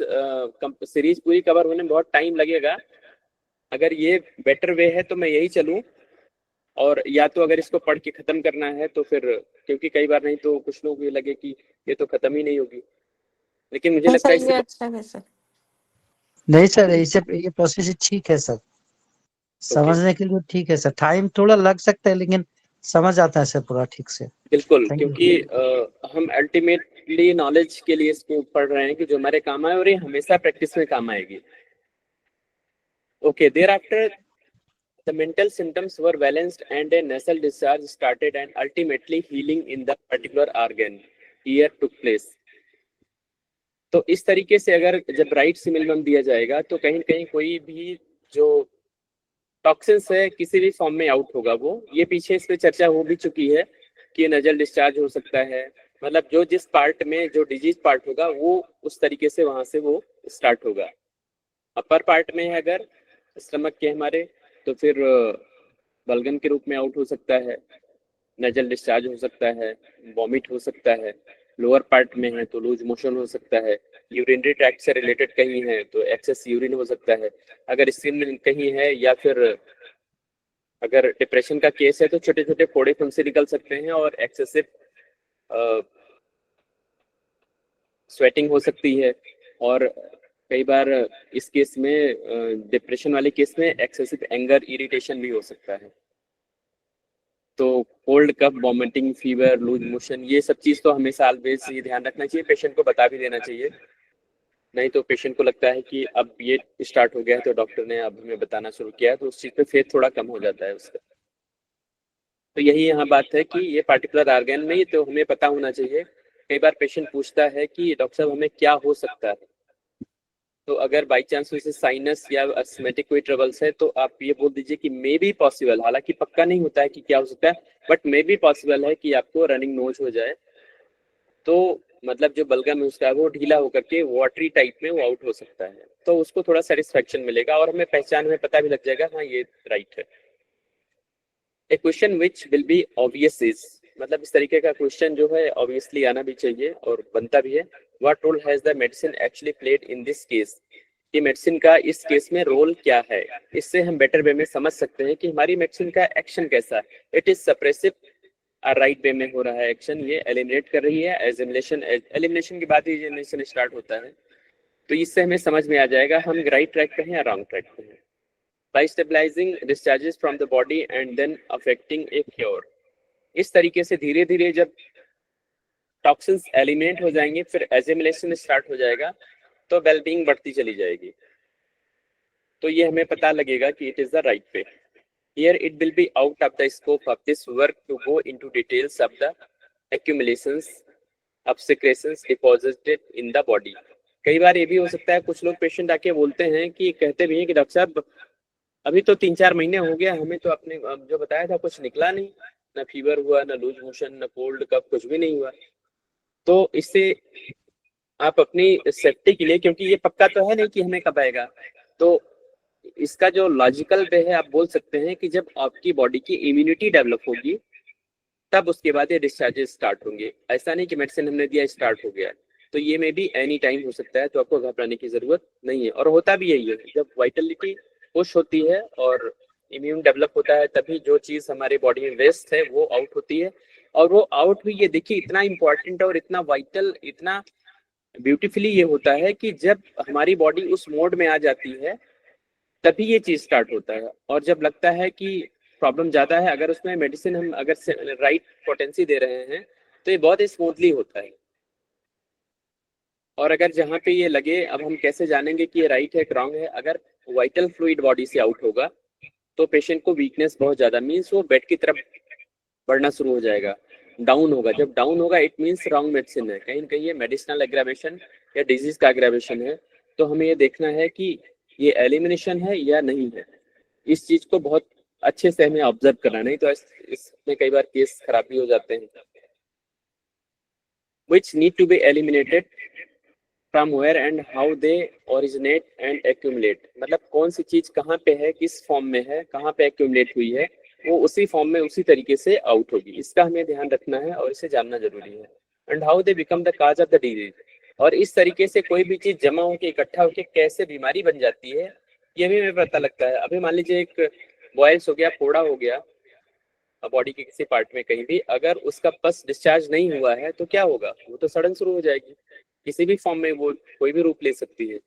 S2: सीरीज पूरी कवर होने में बहुत टाइम लगेगा, अगर ये बेटर वे है तो मैं यही चलूं, और या तो अगर इसको पढ़ के खत्म करना है तो फिर, क्योंकि कई बार नहीं तो कुछ लोगों को ये लगे कि ये तो खत्म ही नहीं होगी, लेकिन मुझे लगता है
S7: ये अच्छा है सर।
S10: नहीं सर, ये प्रोसेस ठीक है सर, समझने के लिए ठीक है सर। टाइम थोड़ा लग सकता है लेकिन समझ आता है सर पूरा ठीक से।
S2: बिल्कुल, क्योंकि हम अल्टीमेटली नॉलेज के लिए इसको पढ़ रहे हैं कि जो हमारे काम आए, और ये हमेशा प्रैक्टिस में काम आएगी। Okay, thereafter the mental symptoms were balanced and a nasal discharge started, and ultimately healing in the particular organ here took place. तो इस तरीके से अगर जब राइट सिमिलम दिया जाएगा तो कहीं कहीं कोई भी जो टॉक्सिन्स है किसी भी फॉर्म में आउट होगा। वो ये पीछे इस पे चर्चा हो भी चुकी है कि नजल डिस्चार्ज हो सकता है, मतलब जो जिस पार्ट में जो डिजीज पार्ट होगा वो उस तरीके से वहां से वो स्टार्ट होगा। अपर पार्ट में है अगर स्टमक के हमारे, तो फिर बलगम के रूप में आउट हो सकता है, नजल डिस्चार्ज हो सकता है, वॉमिट हो सकता है। लोअर पार्ट में है तो लूज मोशन हो सकता है। यूरिनरी ट्रैक्ट से रिलेटेड कहीं है तो एक्सेस यूरिन हो सकता है। अगर स्किन में कहीं है, या फिर अगर डिप्रेशन का केस है तो छोटे छोटे फोड़े खून से निकल सकते हैं, और एक्सेसिव स्वेटिंग हो सकती है। और कई बार इस केस में, डिप्रेशन वाले केस में, एक्सेसिव एंगर, इरिटेशन भी हो सकता है। तो cold cough, vomiting, fever, loose motion, ये सब चीज तो हमेशा ऑलवेज ये ध्यान रखना चाहिए, पेशेंट को बता भी देना चाहिए। नहीं तो पेशेंट को लगता है कि अब ये स्टार्ट हो गया है तो डॉक्टर ने अब हमें बताना शुरू किया है, तो उस चीज पे फेथ थोड़ा कम हो जाता है उसका। तो यही यहाँ बात है कि ये पार्टिकुलर ऑर्गन में तो हमें पता होना चाहिए। कई बार पेशेंट पूछता है कि डॉक्टर साहब हमें क्या हो सकता है, तो अगर बाई चांस उसे साइनस या अस्थमेटिक कोई ट्रबल्स है तो आप ये बोल दीजिए कि मे बी पॉसिबल, हालांकि पक्का नहीं होता है कि क्या हो सकता है, बट मे बी पॉसिबल है कि आपको रनिंग नोज हो जाए। तो मतलब जो बलगम है उसका वो ढीला होकर के वाटरी टाइप में वो आउट हो सकता है, तो उसको थोड़ा सेटिस्फेक्शन मिलेगा और हमें पहचान में पता भी लग जाएगा हाँ ये राइट है। A question which will be obvious is, मतलब इस तरीके का क्वेश्चन जो है ऑब्वियसली आना भी चाहिए और बनता भी है। What role has the medicine actually played in this case, कि मेडिसिन का इस केस में रोल क्या है। इससे हम बेटर वे में समझ सकते हैं कि हमारी मेडिसिन का एक्शन कैसा है। It is suppressive, right way में हो रहा है एक्शन, ये एलिमिनेट कर रही है। एलिमिनेशन, एलिमिनेशन के बाद ही एलिमिनेशन स्टार्ट होता है। तो इससे हमें समझ में आ जाएगा हम राइट ट्रैक पे हैं या रॉन्ग ट्रैक पे हैं। By stabilising discharges from the body and then affecting a cure, इस तरीके से धीरे धीरे जब टॉक्सिन्स एलिमिनेट हो जाएंगे फिर एजिमुलेशन स्टार्ट हो जाएगा, तो वेलबींग बढ़ती चली जाएगी। तो ये हमें पता लगेगा कि it is the right way. Here it will be out of the scope of this work to go into details of the accumulations of secretions deposited in the body. कई बार ये भी हो सकता है, कुछ लोग पेशेंट आके बोलते हैं कि कहते भी हैं कि डॉक्टर साहब अभी तो 3-4 महीने हो गया, हमें तो अपने जो बताया था कुछ निकला नहीं, ना फीवर हुआ, ना लूज मोशन, ना कोल्ड कफ, कुछ भी नहीं हुआ। तो इससे आप अपनी सेफ्टी के लिए, क्योंकि ये पक्का तो है नहीं कि हमें कब आएगा, तो इसका जो लॉजिकल वे है आप बोल सकते हैं कि जब आपकी बॉडी की इम्यूनिटी डेवलप होगी तब उसके बाद ये डिस्चार्जेस स्टार्ट होंगे। ऐसा नहीं कि मेडिसिन हमने दिया स्टार्ट हो गया। तो ये में भी एनी टाइम हो सकता है, तो आपको घबराने की जरूरत नहीं है। और होता भी यही है, जब वाइटलिटी पुश होती है और इम्यून डेवलप होता है तभी जो चीज हमारे बॉडी में वेस्ट है वो आउट होती है। और वो आउट हुई, ये देखिए इतना इंपॉर्टेंट और इतना वाइटल, इतना ब्यूटीफुली ये होता है कि जब हमारी बॉडी उस मोड में आ जाती है तभी ये चीज स्टार्ट होता है। और जब लगता है कि प्रॉब्लम ज्यादा है, अगर उसमें मेडिसिन हम अगर राइट पोटेंसी दे रहे हैं तो ये बहुत ही स्मूथली होता है। और अगर जहाँ पे ये लगे, अब हम कैसे जानेंगे कि ये राइट है कि रॉन्ग है, अगर वाइटल फ्लूइड बॉडी से आउट होगा तो पेशेंट को वीकनेस बहुत ज्यादा, मीन्स वो बेड की तरफ बढ़ना शुरू हो जाएगा, डाउन होगा। जब डाउन होगा इट मीन्स रॉन्ग मेडिसिन है, कहीं ना कहीं ये मेडिसिनल एग्रावेशन या डिजीज का एग्रावेशन है। तो हमें ये देखना है कि ये एलिमिनेशन है या नहीं है। इस चीज को बहुत अच्छे से हमें ऑब्जर्व करना, नहीं तो इसमें कई बार केस खराब भी हो जाते हैं। which need to be eliminated from where and how they originate and accumulate, मतलब कौन सी चीज कहाँ पे है, किस फॉर्म में है, कहाँ पे accumulate हुई है, वो उसी फॉर्म में उसी तरीके से आउट होगी। इसका हमें ध्यान रखना है और इसे जानना जरूरी है। and how they become the cause of the disease, और इस तरीके से कोई भी चीज जमा होके इकट्ठा होके कैसे बीमारी बन जाती है ये भी हमें पता लगता है। अभी मान लीजिए एक बॉयल्स हो गया, फोड़ा हो गया बॉडी के किसी पार्ट में कहीं भी, अगर उसका पस डिस्चार्ज नहीं हुआ है तो क्या होगा, वो तो सड़न शुरू हो जाएगी, किसी भी फॉर्म में वो कोई भी रूप ले सकती है,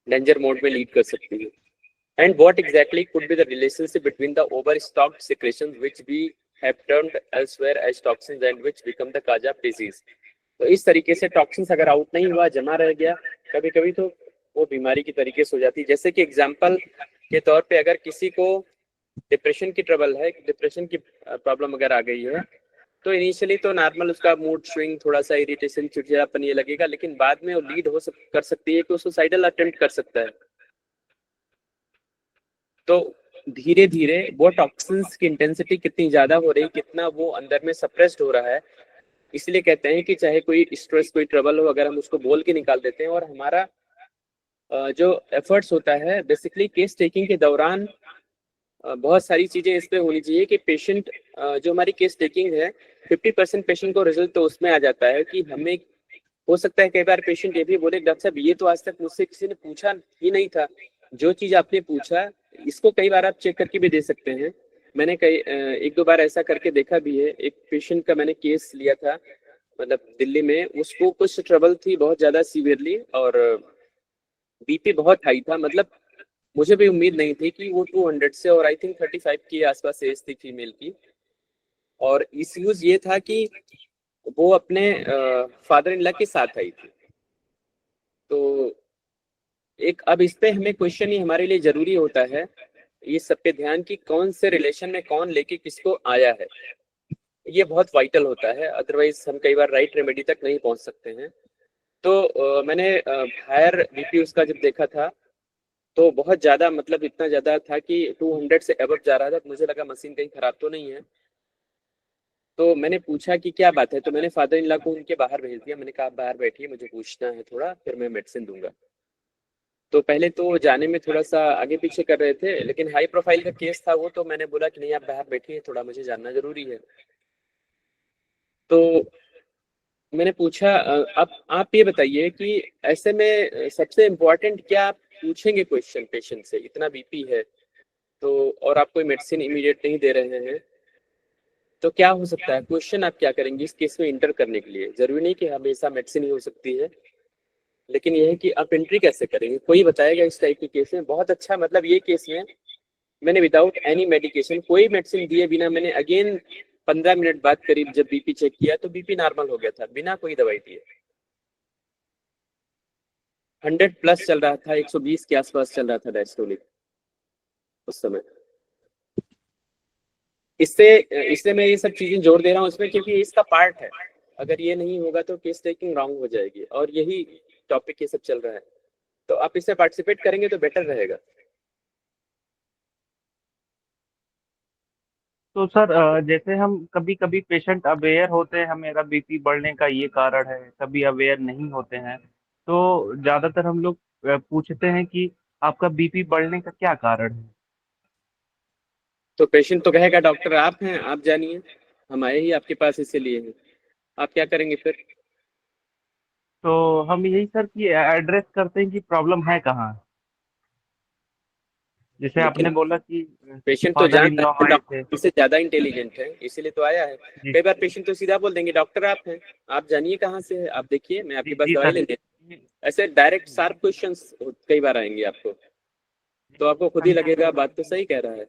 S2: डेंजर मोड में लीड कर सकती है। And what exactly could be the relationship between the over stocked secretions which we have termed elsewhere as toxins and which become the cause of disease. तो इस तरीके से टॉक्सिन्स अगर आउट नहीं हुआ, जमा रह गया कभी कभी, तो वो बीमारी की तरीके से हो जाती है। जैसे कि एग्जाम्पल के तौर पे अगर किसी को डिप्रेशन की ट्रबल है, डिप्रेशन की प्रॉब्लम अगर आ गई है, तो इनिशियली तो नॉर्मल उसका मूड स्विंग, थोड़ा सा इरिटेशन, चिड़चिड़ापन ये लगेगा, लेकिन बाद में वो लीड कर सकती है कि वो सुसाइडल अटेम्प्ट कर सकता है। तो धीरे धीरे वो टॉक्सिन्स की इंटेंसिटी कितनी ज्यादा हो रही, कितना वो अंदर में सप्रेस्ड हो रहा है। इसलिए कहते हैं कि चाहे कोई स्ट्रेस, कोई ट्रबल हो, अगर हम उसको बोल के निकाल देते हैं, और हमारा जो एफर्ट्स होता है बेसिकली केस टेकिंग के दौरान बहुत सारी चीजें इस पे होनी चाहिए कि पेशेंट जो हमारी केस टेकिंग है 50% पेशेंट को रिजल्ट तो उसमें आ जाता है कि हमें हो सकता है कई बार पेशेंट ये भी बोले डॉक्टर साहब ये तो आज तक मुझसे किसी ने पूछा ही नहीं था, जो चीज आपने पूछा इसको कई बार आप चेक करके भी दे सकते हैं। मैंने कई 1-2 बार ऐसा करके देखा भी है। एक पेशेंट का मैंने केस लिया था, मतलब दिल्ली में, उसको कुछ ट्रबल थी बहुत ज्यादा सीवियरली और बीपी बहुत हाई था, मतलब मुझे भी उम्मीद नहीं थी कि वो 200 से और आई थिंक 35 के आसपास एज थी फीमेल की। और इश्यूज ये था कि वो अपने फादर इन लॉ के साथ आई थी। तो एक अब इस पे हमें क्वेश्चन ही हमारे लिए जरूरी होता है ये सब पे ध्यान कि कौन से रिलेशन में कौन लेके किसको आया है, ये बहुत वाइटल होता है, अदरवाइज हम कई बार राइट रेमेडी तक नहीं पहुंच सकते हैं। तो मैंने हायर बीपी उसका जब देखा था तो बहुत ज्यादा, मतलब इतना ज्यादा था कि 200 से अबव जा रहा था। मुझे लगा मशीन कहीं खराब तो नहीं है, तो मैंने पूछा कि क्या बात है, तो मैंने फादर इन लॉ को उनके बाहर भेज दिया। मैंने कहा आप बाहर बैठिए, मुझे पूछना है थोड़ा, फिर मैं मेडिसिन दूंगा। तो पहले तो जाने में थोड़ा सा आगे पीछे कर रहे थे, लेकिन हाई प्रोफाइल का केस था वो, तो मैंने बोला कि नहीं आप बाहर बैठिए, थोड़ा मुझे जानना जरूरी है। तो मैंने पूछा अब आप ये बताइए कि ऐसे में सबसे इम्पोर्टेंट क्या आप पूछेंगे क्वेश्चन पेशेंट से, इतना बीपी है तो, और आप कोई मेडिसिन इमीडिएट नहीं दे रहे हैं, तो क्या हो सकता है, क्वेश्चन आप क्या करेंगे इस केस में इंटर करने के लिए? जरूरी नहीं कि हमेशा मेडिसिन ही हो सकती है, लेकिन यह है कि आप एंट्री कैसे करेंगे, कोई बताएगा इस टाइप के केस में। बहुत अच्छा, मतलब ये केस में मैंने विदाउट एनी मेडिकेशन, कोई मेडिसिन दिए बिना, मैंने अगेन 15 मिनट बाद करीब जब बीपी चेक किया तो बीपी नॉर्मल हो गया था बिना कोई दवाई दिए। 100+ चल रहा था, 120 के आसपास चल रहा था डायस्टोलिक उस समय। इससे मैं ये सब चीजें जोड़ दे रहा हूँ इसमें, क्योंकि इसका पार्ट है। अगर ये नहीं होगा तो केस टेकिंग रॉन्ग हो जाएगी, और यही टॉपिक ये सब चल रहा है, तो आप इसमें पार्टिसिपेट करेंगे तो बेटर रहेगा।
S6: तो सर जैसे हम कभी कभी पेशेंट अवेयर होते हैं मेरा बीपी बढ़ने का ये कारण है, कभी अवेयर नहीं होते हैं, तो ज़्यादातर हम लोग पूछते हैं कि आपका बीपी बढ़ने का क्या कारण है।
S2: तो पेशेंट तो कहेगा डॉक्टर आप हैं, आप जानिए, हम आए ही आपके पास इसीलिए हैं। आप क्या करेंगे फिर?
S6: तो हम यही सर कि एड्रेस करते हैं कि प्रॉब्लम है कहाँ। जैसे
S2: लेकिन
S6: आपने बोला कि
S2: पेशेंट तो
S6: फादर इन
S2: जानता
S6: लॉ
S2: है
S6: आए थे।
S2: डॉक्टर से ज्यादा इंटेलिजेंट है, इसीलिए तो आया है।
S6: जी
S2: कई बार पेशेंट तो सीधा बोल देंगे डॉक्टर आप हैं, आप जानिए कहाँ से है, आप देखिए मैं आपके
S6: जी
S2: पास
S6: जी
S2: दवाई
S6: सर।
S2: लेने। ऐसे डायरेक्ट शार्प क्वेश्चंस कई बार आएंगे आपको, तो आपको खुद ही लगेगा बात तो सही कह रहा है,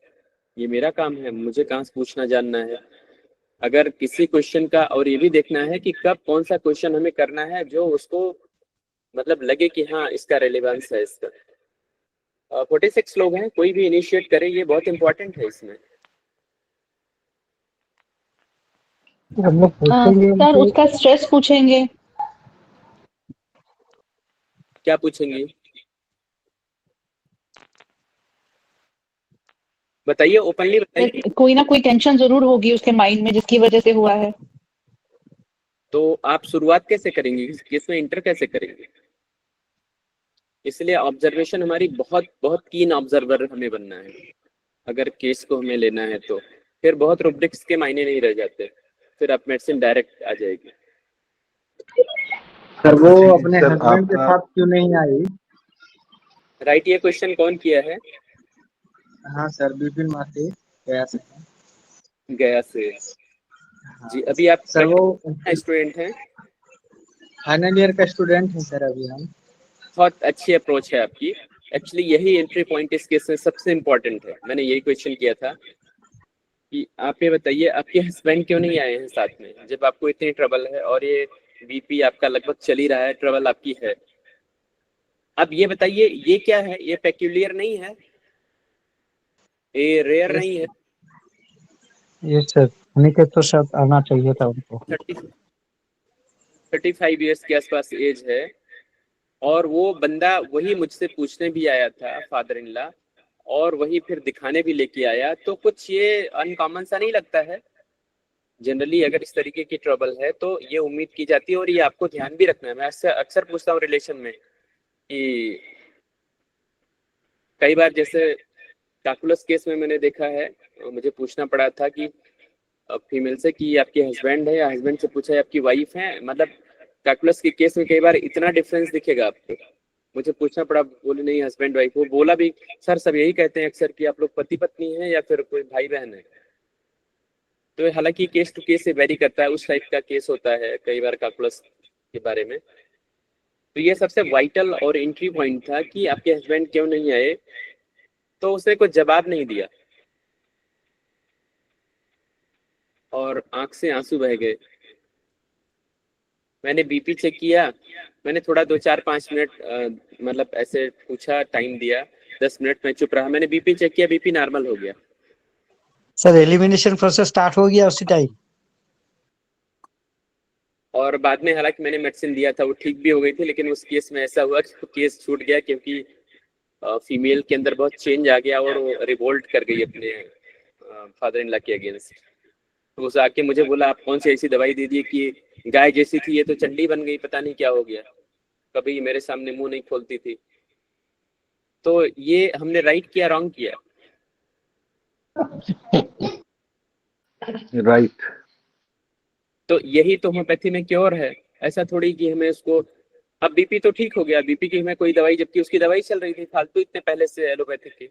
S2: ये मेरा काम है, मुझे कहाँ से पूछना जानना है। अगर किसी क्वेश्चन का और ये भी देखना है कि कब कौन सा क्वेश्चन हमें करना है जो उसको मतलब लगे कि हाँ इसका रेलेवेंस है इसका। 46 लोग हैं, कोई भी इनिशिएट करे, ये बहुत इंपॉर्टेंट है इसमें।
S10: हम लोग पूछेंगे
S11: सर
S10: उनसे,
S11: उसका स्ट्रेस पूछेंगे।
S2: क्या पूछेंगे बताइए, ओपनली बताइए।
S11: कोई ना कोई टेंशन जरूर होगी उसके माइंड में जिसकी वजह से हुआ है।
S2: तो आप शुरुआत कैसे करेंगे, केस में इंटर कैसे करेंगे? इसलिए ऑब्जर्वेशन हमारी बहुत बहुत कीन ऑब्जर्वर हमें बनना है अगर केस को हमें लेना है तो। फिर बहुत रुब्रिक्स के मायने नहीं रह जाते, फिर आप मेडिसिन डायरेक्ट आ जाएगी।
S3: सर वो अपने हस्बैंड के साथ क्यों नहीं आई?
S2: राइट, ये क्वेश्चन कौन किया है?
S3: हाँ सर, विपिन माथी गया से।
S2: गया से। जी, अभी आप
S3: सर वो
S2: स्टूडेंट हैं?
S3: फाइनल ईयर का स्टूडेंट है सर अभी हम।
S2: बहुत अच्छी अप्रोच है आपकी। एक्चुअली यही एंट्री पॉइंट इस केस में सबसे इम्पोर्टेंट है। मैंने यही क्वेश्चन किया था कि आप ये बताइए आपके हस्बैंड क्यों नहीं आए हैं साथ में, जब आपको इतनी ट्रबल है और ये बीपी आपका लगभग चल ही रहा है, ट्रबल आपकी है। अब ये बताइए ये क्या है, ये पेक्यूलियर नहीं है, ये रेयर नहीं है।
S10: ये सर उन्हीं के तो साथ आना चाहिए था उनको।
S2: 35 ईयर्स के आसपास एज है, और वो बंदा वही मुझसे पूछने भी आया था, फादर इन लॉ, और वही फिर दिखाने भी लेके आया। तो कुछ ये अनकॉमन सा नहीं लगता है? जनरली अगर इस तरीके की ट्रबल है तो ये उम्मीद की जाती है, और ये आपको ध्यान भी रखना है। मैं अक्सर पूछता हूँ रिलेशन में कि कई बार जैसे कैलकुलस केस में मैंने देखा है, मुझे पूछना पड़ा था कि फीमेल से कि आपके हस्बैंड है, या हस्बैंड से पूछा है आपकी वाइफ है। मतलब कैलकुलस के केस में कई बार इतना डिफरेंस दिखेगा आपको। मुझे पूछना पड़ा, बोले नहीं हस्बैंड वाइफ। वो बोला भी सर सब यही कहते हैं अक्सर कि आप लोग पति पत्नी हैं या फिर कोई भाई बहन है। तो हालांकि केस टू केस से वेरी करता है, उस टाइप का केस होता है कई बार कैलकुलस के बारे में। तो ये सबसे वाइटल और एंट्री पॉइंट था कि आपके हस्बैंड क्यों नहीं आए। तो उसने कोई जवाब नहीं दिया और आंख से आंसू बह गए। मैंने बीपी चेक किया, मैंने थोड़ा 2-4-5 मिनट मतलब ऐसे पूछा, टाइम दिया, 10 मिनट में चुप रहा। मैंने बीपी चेक किया, बीपी नॉर्मल हो गया।
S10: सर एलिमिनेशन प्रोसेस स्टार्ट हो गया उसी टाइम?
S2: और बाद में हालांकि मैंने मेडिसिन दिया था, वो ठीक भी हो गई थी, लेकिन उस केस में ऐसा हुआ कि केस छूट गया क्योंकि फीमेल के अंदर बहुत चेंज आ गया और वो रिवोल्ट कर गई अपने फादर इन लॉ के अगेंस्ट। तो उसे आके मुझे बोला आप कौन सी ऐसी दवाई दे दी कि गाय जैसी थी ये तो चंडी बन गई, पता नहीं क्या हो गया, कभी मेरे सामने मुंह नहीं खोलती थी। तो ये हमने राइट किया रॉन्ग किया?
S5: राइट।
S2: तो यही तो होम्योपैथी में क्योर है। ऐसा थोड़ी कि हमें उसको, अब बीपी तो ठीक हो गया, बीपी की हमें कोई दवाई, जबकि उसकी दवाई चल रही थी फालतू इतने पहले से एलोपैथिक की।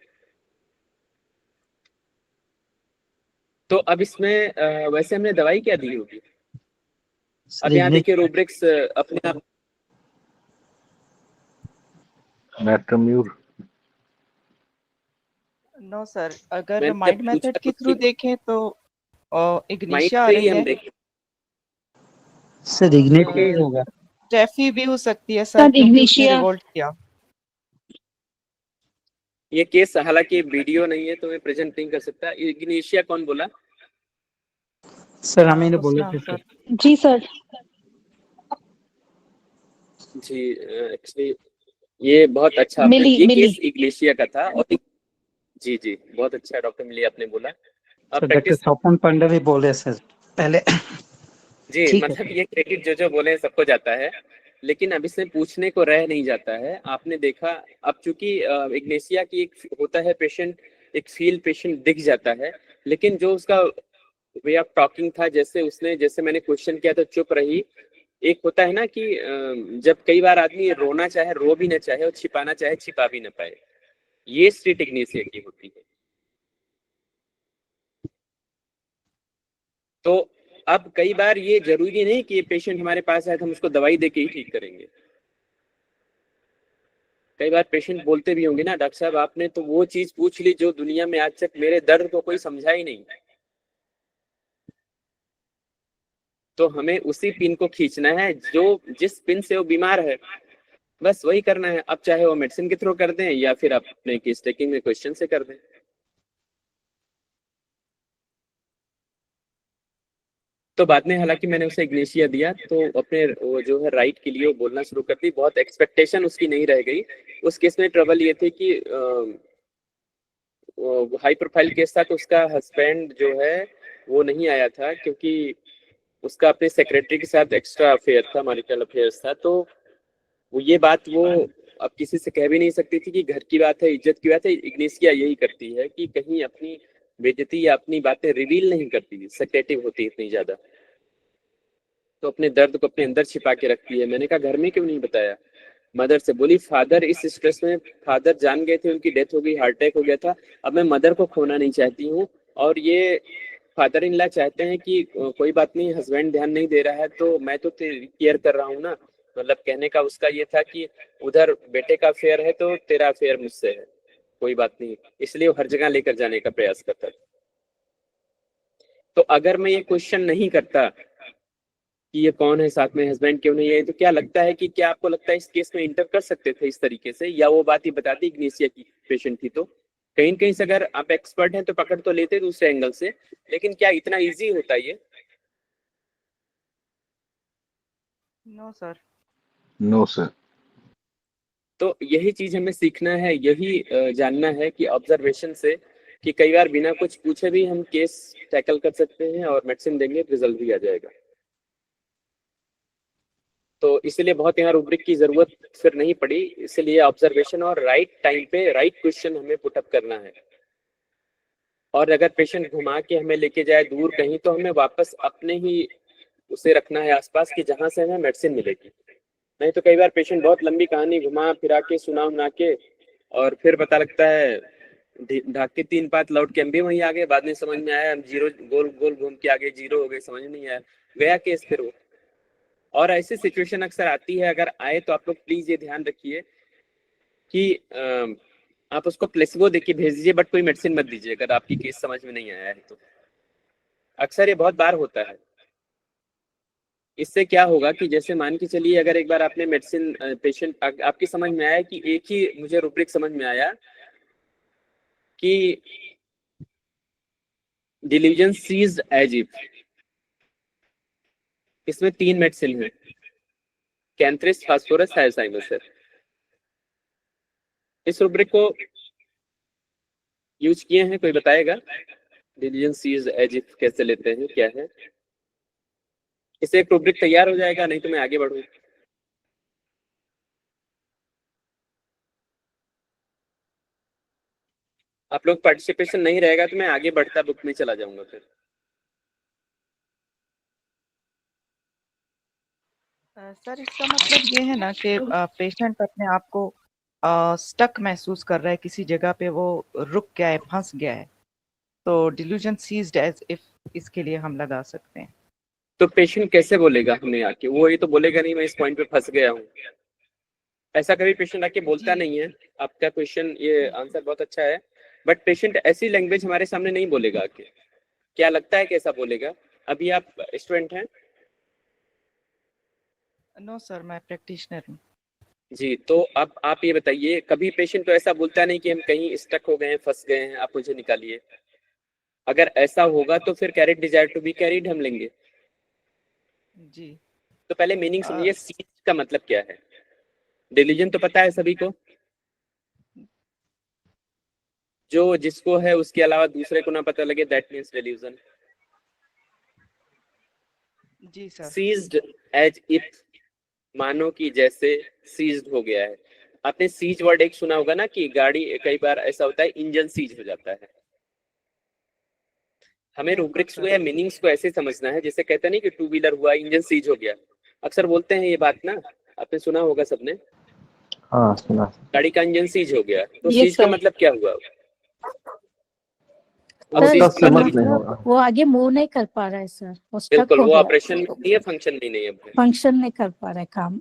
S2: तो अब इसमें वैसे हमने दवाई क्या दी होगी? अब यहाँ देखिए रूब्रिक्स अपने आप
S5: मेट्रोम्यूर।
S12: नो सर, अगर
S2: मैंने
S12: माइंड
S2: जब
S12: मेथड
S2: पूछा
S12: के
S2: तो
S12: थ्रू
S2: उसकी
S12: देखें तो
S2: माइंड
S12: इग्निशिया आ
S2: से ही
S12: रही
S2: हम
S12: है,
S2: देखें।
S10: सर इग्निशिया ही होगा।
S12: टैफी भी हो सकती है सर,
S11: सर
S12: क्योंकि उसने
S11: इग्निशिया
S12: रिवोल्ट किया।
S2: ये केस हालांकि वीडियो नहीं है तो मैं प्रेजेंट नहीं कर सकता। इग्निशिया कौन बोला?
S10: सर हम ही ने बोले
S12: हुस्ना
S10: थे
S12: सर।
S10: सर।
S11: जी सर।
S2: जी एक्चुअली ये बहुत अच्छा आपने,
S11: मिली
S2: ये
S11: मिली
S2: केस इग्लेशिया का था। और जी जी बहुत अच्छा डॉक्टर मिली आपने बोला। अब
S10: सर डॉक्टर
S2: प्रैक्टिस
S10: स्वपन पांडे भी बोले सर पहले।
S2: जी,
S10: ठीक है।
S2: मतलब ये क्रेडिट जो बोले सबको जाता है, लेकिन अब इसमें पूछने को रह नहीं जाता है। आपने देखा अब चूंकि इग्नेशिया की एक होता है पेशेंट, एक फील पेशेंट दिख जाता है, लेकिन जो उसका वे ऑफ टॉकिंग था, जैसे मैंने क्वेश्चन किया तो चुप रही। एक होता है ना कि जब कई बार आदमी रोना चाहे रो भी ना चाहे और छिपाना चाहे छिपा भी ना पाए, ये स्टेट इग्नेशिया की होती है। तो अब कई बार ये जरूरी नहीं कि ये पेशेंट हमारे पास आए तो हम उसको दवाई दे के ही ठीक करेंगे। कई बार पेशेंट बोलते भी होंगे ना, डॉक्टर साहब आपने तो वो चीज पूछ ली जो दुनिया में आज तक मेरे दर्द को कोई समझा ही नहीं। तो हमें उसी पिन को खींचना है जो जिस पिन से वो बीमार है, बस वही करना है। अब चाहे वो मेडिसिन के थ्रू कर दें या फिर आप अपने केस टेकिंग में क्वेश्चन से कर दें। तो बाद में हालांकि मैंने उसे इग्नेशिया दिया तो अपने वो जो है राइट के लिए वो बोलना शुरू कर दी। बहुत एक्सपेक्टेशन उसकी नहीं रह गई। उस केस में ट्रबल ये थे कि हाई प्रोफाइल केस था, तो उसका हस्बैंड जो है वो नहीं आया था क्योंकि उसका अपने सेक्रेटरी के साथ एक्स्ट्रा अफेयर था, मैरिटल अफेयर्स था। तो ये बात वो अब किसी से कह भी नहीं सकती थी कि घर की बात है, इज्जत की बात है। इग्नेशिया यही करती है कि कहीं अपनी बेइज्जती या अपनी बातें रिवील नहीं करती, सेक्रेटिव होती इतनी ज्यादा, तो अपने दर्द को अपने अंदर छिपा के रखती है। मैंने कहा घर में क्यों नहीं बताया? मदर से बोली फादर इस स्ट्रेस में, फादर जान गए थे, उनकी डेथ हो गई, हार्ट अटैक हो गया था, अब मैं मदर को खोना नहीं चाहती हूँ। और ये फादर इन लॉ चाहते हैं कि कोई बात नहीं, हस्बैंड ध्यान नहीं दे रहा है तो मैं तो तेरी केयर कर रहा हूँ ना। मतलब कहने का उसका ये था कि उधर बेटे का अफेयर है तो तेरा अफेयर मुझसे है, कोई बात नहीं, इसलिए वो हर जगह लेकर जाने का प्रयास करता था। तो अगर मैं ये क्वेश्चन नहीं करता कि ये कौन है साथ में, हस्बैंड क्यों नहीं है, तो क्या लगता है कि क्या आपको लगता है इस केस में इंटर कर सकते थे इस तरीके से, या वो बात ही बताती इग्नेशिया की पेशेंट थी तो कहीं कहीं से अगर आप एक्सपर्ट हैं तो पकड़ तो लेते दूसरे एंगल से, लेकिन क्या इतना इजी होता ये?
S12: No sir.
S5: No sir.
S2: तो यही चीज हमें सीखना है, यही जानना है कि ऑब्जर्वेशन से कि कई बार बिना कुछ पूछे भी हम केस टैकल कर सकते हैं और मेडिसिन देंगे, रिजल्ट भी आ जाएगा। तो इसलिए बहुत यहाँ रूब्रिक की जरूरत फिर नहीं पड़ी, इसलिए ऑब्जर्वेशन और राइट टाइम पे राइट क्वेश्चन हमें पुटअप करना है। और अगर पेशेंट घुमा के हमें लेके जाए दूर कहीं तो हमें वापस अपने ही उसे रखना है आसपास कि जहां से हमें मेडिसिन मिलेगी। नहीं तो कई बार पेशेंट बहुत लंबी कहानी घुमा फिरा के सुना के और फिर पता लगता है ढाक के 3 पात लौट के हम भी वहीं आ गए, बाद में समझ में आया हम जीरो गोल गोल घूम के आगे जीरो हो गए, समझ नहीं आया, गया केस फिर वो। और ऐसी सिचुएशन अक्सर आती है, अगर आए तो आप लोग प्लीज ये ध्यान रखिए कि आप उसको प्लेसिबो देके भेज दीजिए, बट कोई मेडिसिन मत दीजिए अगर आपकी केस समझ में नहीं आया है तो। अक्सर ये बहुत बार होता है। इससे क्या होगा कि जैसे मान के चलिए अगर एक बार आपने मेडिसिन पेशेंट आपकी समझ में आया कि एक ही मुझे रूब्रिक समझ में आया कि डिलीजन सीज्ड एज इफ, इसमें 3 मेडिसिन है, कैंथ्रिस, फास्फोरस, थायोसाइमोसिस। इस रूब्रिक को यूज किए हैं, कोई बताएगा? डिलीजन सीज्ड एज इफ कैसे लेते हैं, क्या है? इससे एक रूब्रिक तैयार हो जाएगा, नहीं तो मैं आगे बढ़ूं। आप लोग पार्टिसिपेशन नहीं रहेगा तो मैं आगे बढ़ता बुक में चला जाऊंगा फिर।
S12: सर इसका मतलब ये है ना कि पेशेंट अपने आप को स्टक महसूस कर रहा है, किसी जगह पे वो रुक गया है, फंस गया है, तो डिल्यूजन सीज्ड एज इफ इसके लिए हम लगा सकते हैं।
S2: तो पेशेंट कैसे बोलेगा हमें आके? वो ये तो बोलेगा नहीं मैं इस पॉइंट पे फंस गया हूँ, ऐसा कभी पेशेंट आके बोलता नहीं है। आपका क्वेश्चन, ये आंसर बहुत अच्छा है, बट पेशेंट ऐसी लैंग्वेज हमारे सामने नहीं बोलेगा आके। क्या लगता है कैसा बोलेगा? अभी आप स्टूडेंट हैं?
S12: नो सर, मैं प्रैक्टिशनर हूँ
S2: जी। तो अब आप ये बताइए, कभी पेशेंट तो ऐसा बोलता नहीं कि हम कहीं स्टक हो गए हैं, फंस गए हैं, आप मुझे निकालिए। अगर ऐसा होगा तो फिर carried desire to be carried हम लेंगे।
S12: जी।
S2: तो पहले मीनिंग समझिए, सीज का मतलब क्या है। डिलीजन तो पता है सभी को, जो जिसको है उसके अलावा दूसरे को ना पता लगे, दैट मींस डिल्यूजन।
S12: जी सर।
S2: सीज्ड एज इफ, मानो कि जैसे सीज्ड हो गया है। आपने सीज वर्ड एक सुना होगा ना, कि गाड़ी कई बार ऐसा होता है इंजन सीज हो जाता है। हमें रूब्रिक्स को या मीनिंग्स को ऐसे समझना है, जैसे कहते नहीं कि टू व्हीलर हुआ इंजन सीज हो गया, अक्सर बोलते हैं ये बात ना, आपने सुना होगा सबने।
S5: हाँ सुना।
S2: गाड़ी का इंजन सीज हो गया, तो
S11: Yes,
S2: सीज का
S11: sir.
S2: मतलब क्या हुआ? अब
S5: उसका
S2: सीज का
S5: समझ
S2: मतलब,
S5: नहीं होगा।
S13: वो आगे मूव नहीं कर पा रहा है सर, वो स्टक
S2: बिल्कुल,
S13: हो
S2: वो
S13: गया,
S2: ऑपरेशन में नहीं है, फंक्शन में नहीं है,
S13: फंक्शन नहीं कर पा रहा है काम।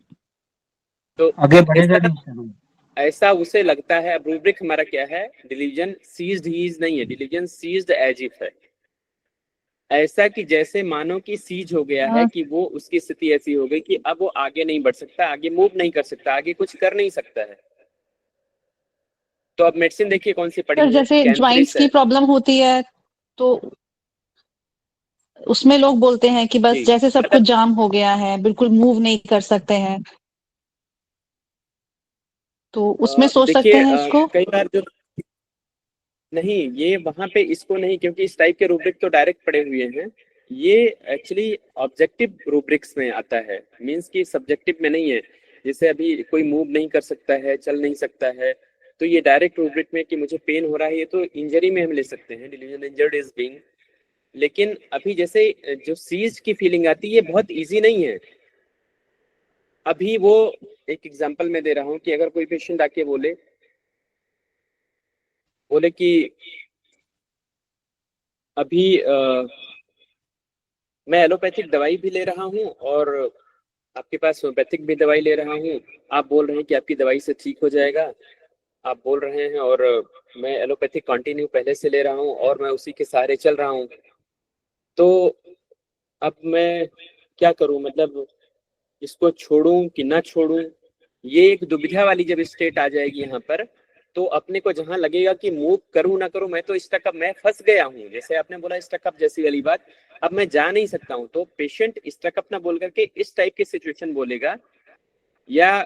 S2: तो
S3: आगे बढ़ेगा
S2: ऐसा
S3: नहीं सर।
S2: ऐसा उसे लगता है। अब रूब्रिक हमारा क्या है? डिलीजन सीज्ड ही इज नहीं है, डिलीजन सीज्ड एज इफ है। ऐसा कि जैसे मानो कि सीज हो गया है, कि वो उसकी स्थिति ऐसी हो गई कि अब वो आगे नहीं बढ़ सकता, आगे मूव नहीं कर सकता, आगे कुछ कर नहीं सकता है। तो अब मेडिसिन देखिए कौन सी पड़ी
S11: सर
S2: है,
S11: जैसे ज्वाइंट्स की प्रॉब्लम होती है तो उसमें लोग बोलते हैं कि बस
S2: जी,
S11: जैसे सब कुछ जाम हो गया है, बिल्कुल मूव नहीं कर सकते हैं, तो उसमें सोच सकते
S2: देखिए
S11: हैं इसको।
S2: कई बार जो नहीं, ये वहां पे इसको नहीं, क्योंकि इस टाइप के रूब्रिक तो डायरेक्ट पड़े हुए हैं। ये एक्चुअली ऑब्जेक्टिव रूब्रिक्स में आता है, मींस कि सब्जेक्टिव में नहीं है। जैसे अभी कोई मूव नहीं कर सकता है, चल नहीं सकता है, तो ये डायरेक्ट रूब्रिक में कि मुझे पेन हो रहा है, ये तो इंजरी में हम ले सकते हैं, डिलीजन इंजर्ड इज बीइंग। लेकिन अभी जैसे जो सीज की फीलिंग आती है, ये बहुत इजी नहीं है। अभी वो एक एग्जांपल मैं दे रहा हूँ कि अगर कोई पेशेंट आके बोले कि अभी मैं एलोपैथिक दवाई भी ले रहा हूँ और आपके पास होम्योपैथिक भी दवाई ले रहा हूँ, आप बोल रहे हैं कि आपकी दवाई से ठीक हो जाएगा, आप बोल रहे हैं, और मैं एलोपैथिक कंटिन्यू पहले से ले रहा हूँ और मैं उसी के सहारे चल रहा हूँ, तो अब मैं क्या करूँ? मतलब इसको छोड़ूं कि ना छोड़ूं? ये एक दुविधा वाली जब स्टेट आ जाएगी यहाँ पर, तो अपने को जहां लगेगा कि मूव करूं ना करूं, मैं तो स्टकअप, मैं फंस गया हूं, जैसे आपने बोला स्टकअप जैसी वाली बात, अब मैं जा नहीं सकता हूं, तो पेशेंट स्टकअप ना बोल करके इस टाइप की सिचुएशन बोलेगा। या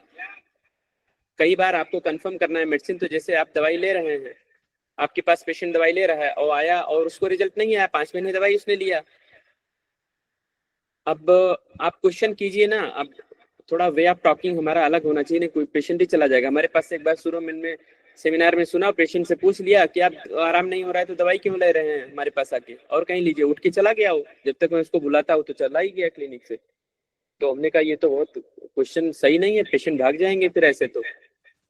S2: कई बार आपको कंफर्म करना है मेडिसिन, तो जैसे आप दवाई ले रहे हैं, आपके पास पेशेंट दवाई ले रहा है और आया और उसको रिजल्ट नहीं आया, 5 महीने दवाई उसने लिया, अब आप क्वेश्चन कीजिए ना, अब थोड़ा वे ऑफ टॉकिंग हमारा अलग होना चाहिए। नहीं, कोई पेशेंट ही चला जाएगा। हमारे पास एक बार शुरू में सेमिनार में सुना, पेशेंट से पूछ लिया कि आप आराम नहीं हो रहा है तो दवाई क्यों ले रहे हैं हमारे पास आके, और कहीं लीजिए, उठ के चला गया हो। जब तक मैं उसको बुलाता हूँ तो चला ही गया क्लिनिक से। तो हमने कहा ये तो बहुत क्वेश्चन सही नहीं है, पेशेंट भाग जाएंगे फिर ऐसे। तो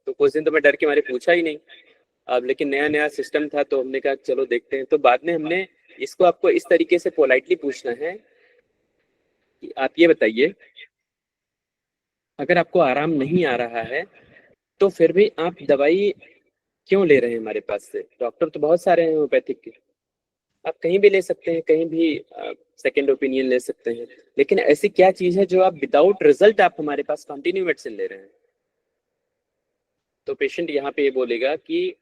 S2: कुछ दिन तो मैं डर के मारे पूछा ही नहीं। अब लेकिन नया नया सिस्टम था तो हमने कहा चलो देखते हैं। तो बाद में हमने इसको आपको इस तरीके से पोलाइटली पूछना है कि आप ये बताइए, अगर आपको आराम नहीं आ रहा है तो फिर भी आप दवाई क्यों ले रहे हैं हमारे पास से? डॉक्टर तो बहुत सारे हैं होम्योपैथिक के, आप कहीं भी ले सकते हैं, कहीं भी सेकंड ओपिनियन ले सकते हैं, लेकिन ऐसी क्या चीज है जो आप विदाउट रिजल्ट आप हमारे पास कंटिन्यू मेडिसिन ले रहे हैं? तो पेशेंट यहाँ पे ये बोलेगा कि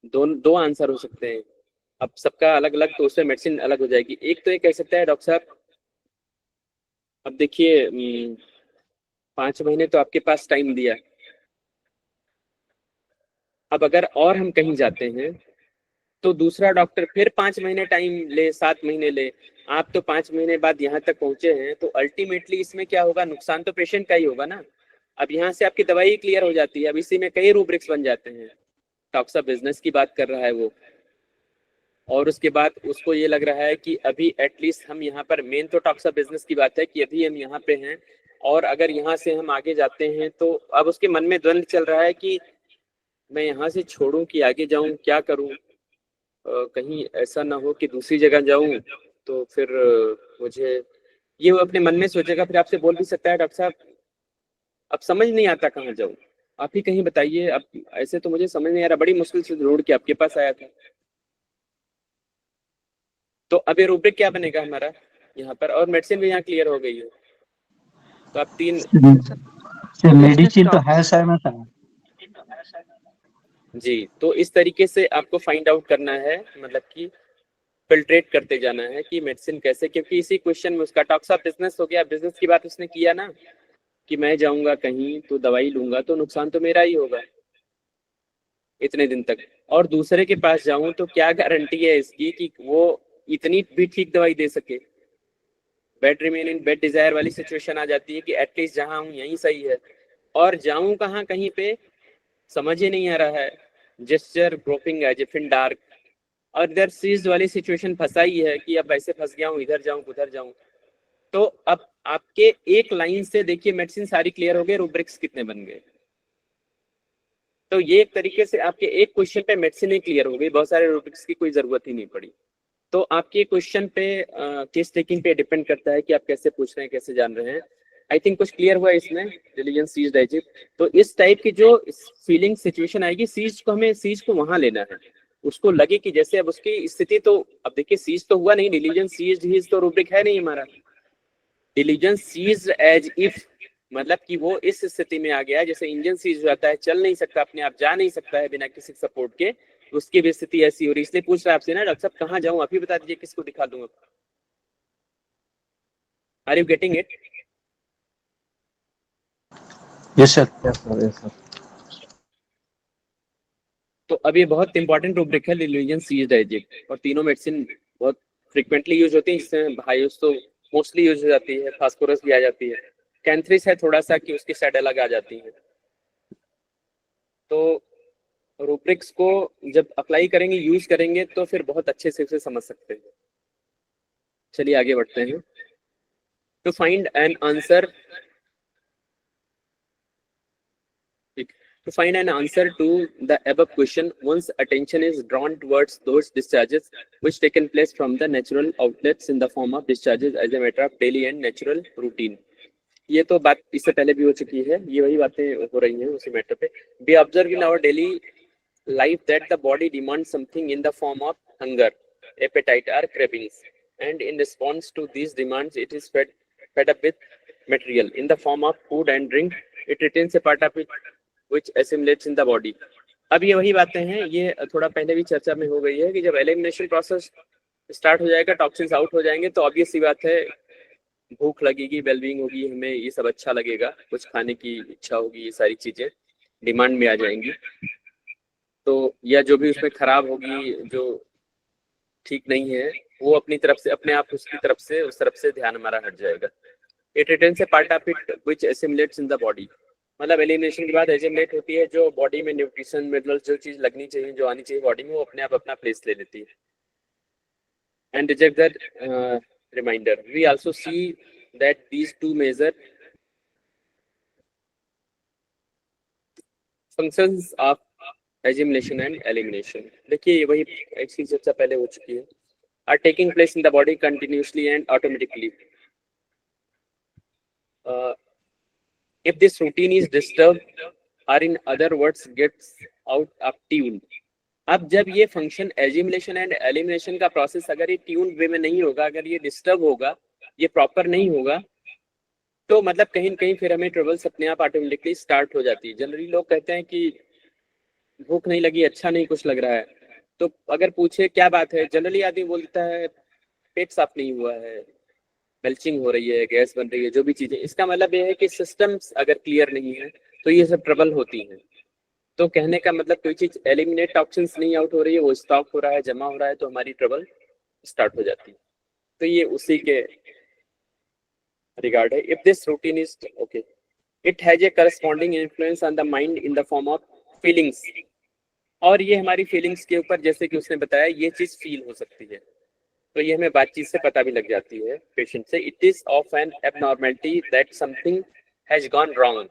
S2: दो आंसर हो सकते हैं। अब सबका अलग अलग, तो उसमें मेडिसिन अलग हो जाएगी। एक तो ये कह सकता है डॉक्टर साहब, अब देखिए 5 महीने तो आपके पास टाइम दिया, अब अगर और हम कहीं जाते हैं तो दूसरा डॉक्टर फिर 5 महीने टाइम ले, 7 महीने ले, आप तो 5 महीने बाद यहाँ तक पहुंचे हैं, तो अल्टीमेटली इसमें क्या होगा? नुकसान तो पेशेंट का ही होगा ना। अब यहाँ से आपकी दवाई क्लियर हो जाती है, अब इसी में कई रूब्रिक्स बन जाते हैं। टॉक्स ऑफ बिजनेस की बात कर रहा है वो, और उसके बाद उसको ये लग रहा है कि अभी एटलीस्ट हम यहाँ पर, मेन तो टॉक्स ऑफ बिजनेस की बात है कि अभी हम यहाँ पे हैं और अगर यहाँ से हम आगे जाते हैं तो अब उसके मन में द्वंद्व चल रहा है कि मैं यहाँ से छोड़ूं कि आगे जाऊं, क्या करूं, कहीं ऐसा ना हो कि दूसरी जगह जाऊं तो फिर मुझे, ये वो अपने मन में सोचेगा, फिर आपसे बोल भी सकता है डॉक्टर साहब अब समझ नहीं आता कहाँ जाऊं, आप ही कहीं बताइए, अब ऐसे तो मुझे समझ नहीं आ रहा, बड़ी मुश्किल से ढूंढ के आपके पास आया था। तो अब ये रूब्रिक क्या बनेगा हमारा यहाँ पर, और मेडिसिन भी यहाँ क्लियर हो गई है, तो आप 3
S10: मेडिसिन तो है सर में सर
S2: जी, तो इस तरीके से आपको फाइंड आउट करना है, मतलब कि फिल्ट्रेट करते जाना है कि मेडिसिन कैसे, क्योंकि इसी क्वेश्चन में उसका टॉक्स ऑफ बिजनेस हो गया, बिजनेस की बात उसने किया ना कि मैं जाऊंगा कहीं तो दवाई लूंगा तो नुकसान तो मेरा ही होगा इतने दिन तक, और दूसरे के पास जाऊं तो क्या गारंटी है इसकी कि वो इतनी भी ठीक दवाई दे सके। Bed remain in bed desire वाली सिचुएशन आ जाती है कि एटलीस्ट जहां हूं यहीं सही है, और जाऊं कहाँ, कहीं पे समझ ही नहीं आ रहा है, gesture groping as if in dark, और इधर सीज वाली सिचुएशन फंसा ही है कि अब ऐसे फंस गया हूँ, इधर जाऊं उधर जाऊं। तो अब आपके एक लाइन से देखिए मेडिसिन सारी क्लियर हो गई, रूब्रिक्स कितने बन गए। तो ये एक तरीके से आपके एक क्वेश्चन पे मेडिसिन ही क्लियर हो गई, बहुत सारे रूब्रिक्स की कोई जरूरत ही नहीं पड़ी। तो आपके क्वेश्चन पे केस टेकिंग पे डिपेंड करता है कि आप कैसे पूछ रहे हैं, कैसे जान रहे हैं। आई थिंक कुछ क्लियर हुआ इसमें, रिलीजन सीज डाइजिप। तो इस टाइप की जो फीलिंग सिचुएशन आएगी, सीज को हमें सीज को वहां लेना है, उसको लगे कि जैसे अब उसकी स्थिति, तो अब देखिए सीज तो हुआ नहीं, रिलीजन सीज ही तो रूब्रिक है नहीं हमारा। रिलीजन सीज एज इफ मतलब कि वो इस स्थिति में आ गया जैसे इंजन सीज हो जाता है, चल नहीं सकता, अपने आप जा नहीं सकता है बिना किसी सपोर्ट के, उसकी भी स्थिति ऐसी हो रही। इसलिए पूछ रहा है आपसे ना डॉक्टर साहब कहाँ जाऊं, आप ही बता दीजिए, किसको दिखा दूं। Are you getting it?
S10: Yes sir.
S2: तो अब ये बहुत इंपॉर्टेंट रूब्रिक है रिलीजन सीज डाइजिप, और तीनों मेडिसिन बहुत फ्रिक्वेंटली यूज होती है, जिसमें हाइस तो मोस्टली यूज हो जाती है, फास्फोरस भी आ जाती है, कैंथ्रिस है थोड़ा सा कि उसकी साइड अलग आ जाती है। तो रूब्रिक्स को जब अप्लाई करेंगे, यूज करेंगे, तो फिर बहुत अच्छे से उसे समझ सकते हैं। चलिए आगे बढ़ते हैं। To find an answer, to find an answer to the above question, one's attention is drawn towards those discharges which taken place from the natural outlets in the form of discharges as a matter of daily and natural routine. ये तो बात इससे पहले भी हो चुकी है, ये वही बातें हो रही हैं उसी मैटर पे। We observe in our daily life that the body demands something in the form of hunger, appetite or cravings, and in response to these demands it is fed up with material in the form of food and drink. It retains a part of it which assimilates in the body. अब ये वही बातें हैं, ये थोड़ा पहले भी चर्चा में हो गई है कि जब एलिमिनेशन प्रोसेस स्टार्ट हो जाएगा, टॉक्सिन्स आउट हो जाएंगे, तो ऑब्वियस सी बात है भूख लगेगी, वेलबींग होगी, हमें ये सब अच्छा लगेगा, कुछ खाने की इच्छा होगी, ये सारी चीजें डिमांड में आ जाएंगी। तो या जो भी उसमें खराब होगी, जो ठीक नहीं है, वो अपनी तरफ से, अपने आप उसकी तरफ से, उस तरफ से ध्यान हमारा हट जाएगा। It retains A part of it which assimilates in the body, मतलब एलिमिनेशन के बाद एजिमुलेट होती है, जो बॉडी में न्यूट्रिशन मिनरल्स जो चीज लगनी चाहिए, जो आनी चाहिए बॉडी में, वो अपने आप अपना प्लेस ले लेती है। And reject that reminder. We also see that these two major functions of assimilation and elimination. देखिए वही एक चीज चर्चा पहले हो चुकी है, are taking place in the body continuously and automatically. If this routine is disturbed, or in other words gets out of tune, अब जब ये फंक्शन एजिमुलेशन एंड एलिमिनेशन का प्रोसेस अगर ये ट्यून वे में नहीं होगा, अगर ये डिस्टर्ब होगा, ये प्रॉपर नहीं होगा, तो मतलब कहीं न कहीं फिर हमें ट्रबल्स अपने आप ऑटोमेटिकली स्टार्ट हो जाती है। जनरली लोग कहते हैं कि भूख नहीं लगी, अच्छा नहीं कुछ लग रहा है, तो अगर पूछे क्या बात है, जनरली आदमी बोलता है पेट साफ नहीं हुआ है, बेल्चिंग हो रही है, गैस बन रही है, जो भी चीजें, इसका मतलब ये है कि सिस्टम्स अगर क्लियर नहीं है तो ये सब ट्रबल होती हैं। तो कहने का मतलब कोई चीज एलिमिनेट, टॉक्सिन्स नहीं आउट हो रही है, वो स्टॉक हो रहा है, जमा हो रहा है, तो हमारी ट्रबल स्टार्ट हो जाती है। तो ये उसी के रिगार्ड है। If this routine is okay, it has a corresponding influence on the mind in the form of feelings. और ये हमारी फीलिंग्स के ऊपर, जैसे कि उसने बताया, ये चीज फील हो सकती है, तो ये हमें बातचीत से पता भी लग जाती है पेशेंट से। It is of an abnormality that something has gone wrong.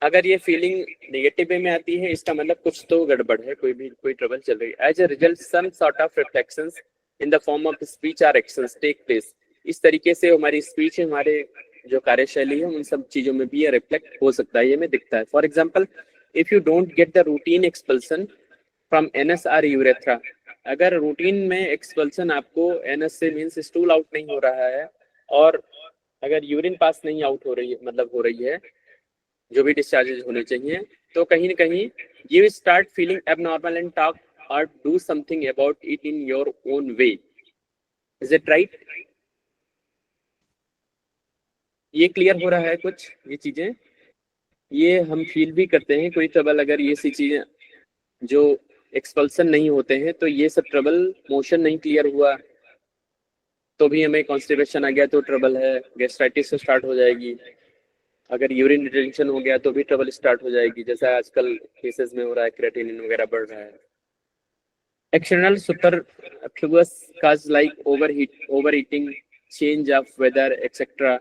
S2: अगर ये फीलिंग नेगेटिव वे में आती है, इसका मतलब कुछ तो गड़बड़ है, कोई ट्रबल चल रही है। As a result some sort of reflections in the form of speech और एक्शंस टेक प्लेस। इस तरीके से हमारी स्पीच, हमारे जो कार्यशैली है, उन सब चीजों में भी ये रिफ्लेक्ट हो सकता है, ये हमें दिखता है। For example, if you don't get the routine expulsion from anus और यूरेथ्रा, अगर रूटीन में एक्सपल्सन आपको एनस से मींस स्टूल आउट नहीं हो रहा है, और अगर यूरिन पास नहीं आउट हो रही है, मतलब हो रही है जो भी डिस्चार्जेस होने चाहिए, तो कहीं ना कहीं you start feeling abnormal and talk और do something about it in your own way. Is it right? ये क्लियर हो रहा है कुछ ये चीजें? ये हम फील भी करते हैं कोई ट्रबल, अगर ये सी चीजें जो एक्सपल्सन नहीं होते हैं, तो ये सब ट्रबल, मोशन नहीं क्लियर हुआ तो भी हमें कॉन्स्टिपेशन आ गया तो ट्रबल है, गैस्ट्राइटिस से स्टार्ट हो जाएगी, अगर यूरिन रिटेंशन हो गया तो भी ट्रबल स्टार्ट हो जाएगी, जैसा आजकल केसेस में हो रहा है, क्रेटिनिन वगैरह बढ़ रहा है। External superfluous cause like overeating, change of weather etcetera,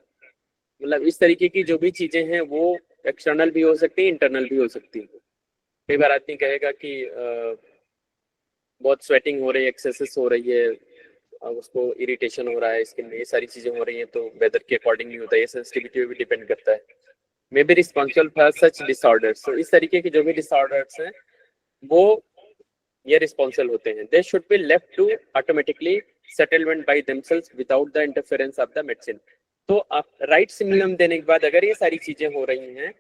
S2: मतलब इस तरीके की जो भी चीजें हैं वो एक्सटर्नल भी हो सकती है, इंटरनल भी हो सकती है। कई बार आदमी कहेगा कि बहुत स्वेटिंग हो रही है, एक्सेसेस हो रही है, उसको इरिटेशन हो रहा है स्किन में, ये सारी चीजें हो रही हैं, तो वेदर के अकॉर्डिंग नहीं होता है, ये सेंसिटिविटी पे भी डिपेंड करता है। May be responsible for such disorders, तो इस तरीके के जो भी डिसऑर्डर्स हैं वो ये रिस्पॉन्सिबल होते हैं। They should be left to automatically settlement by themselves without the interference of the medicine. तो आप राइट सिग्नल देने के बाद अगर ये सारी चीजें हो रही हैं,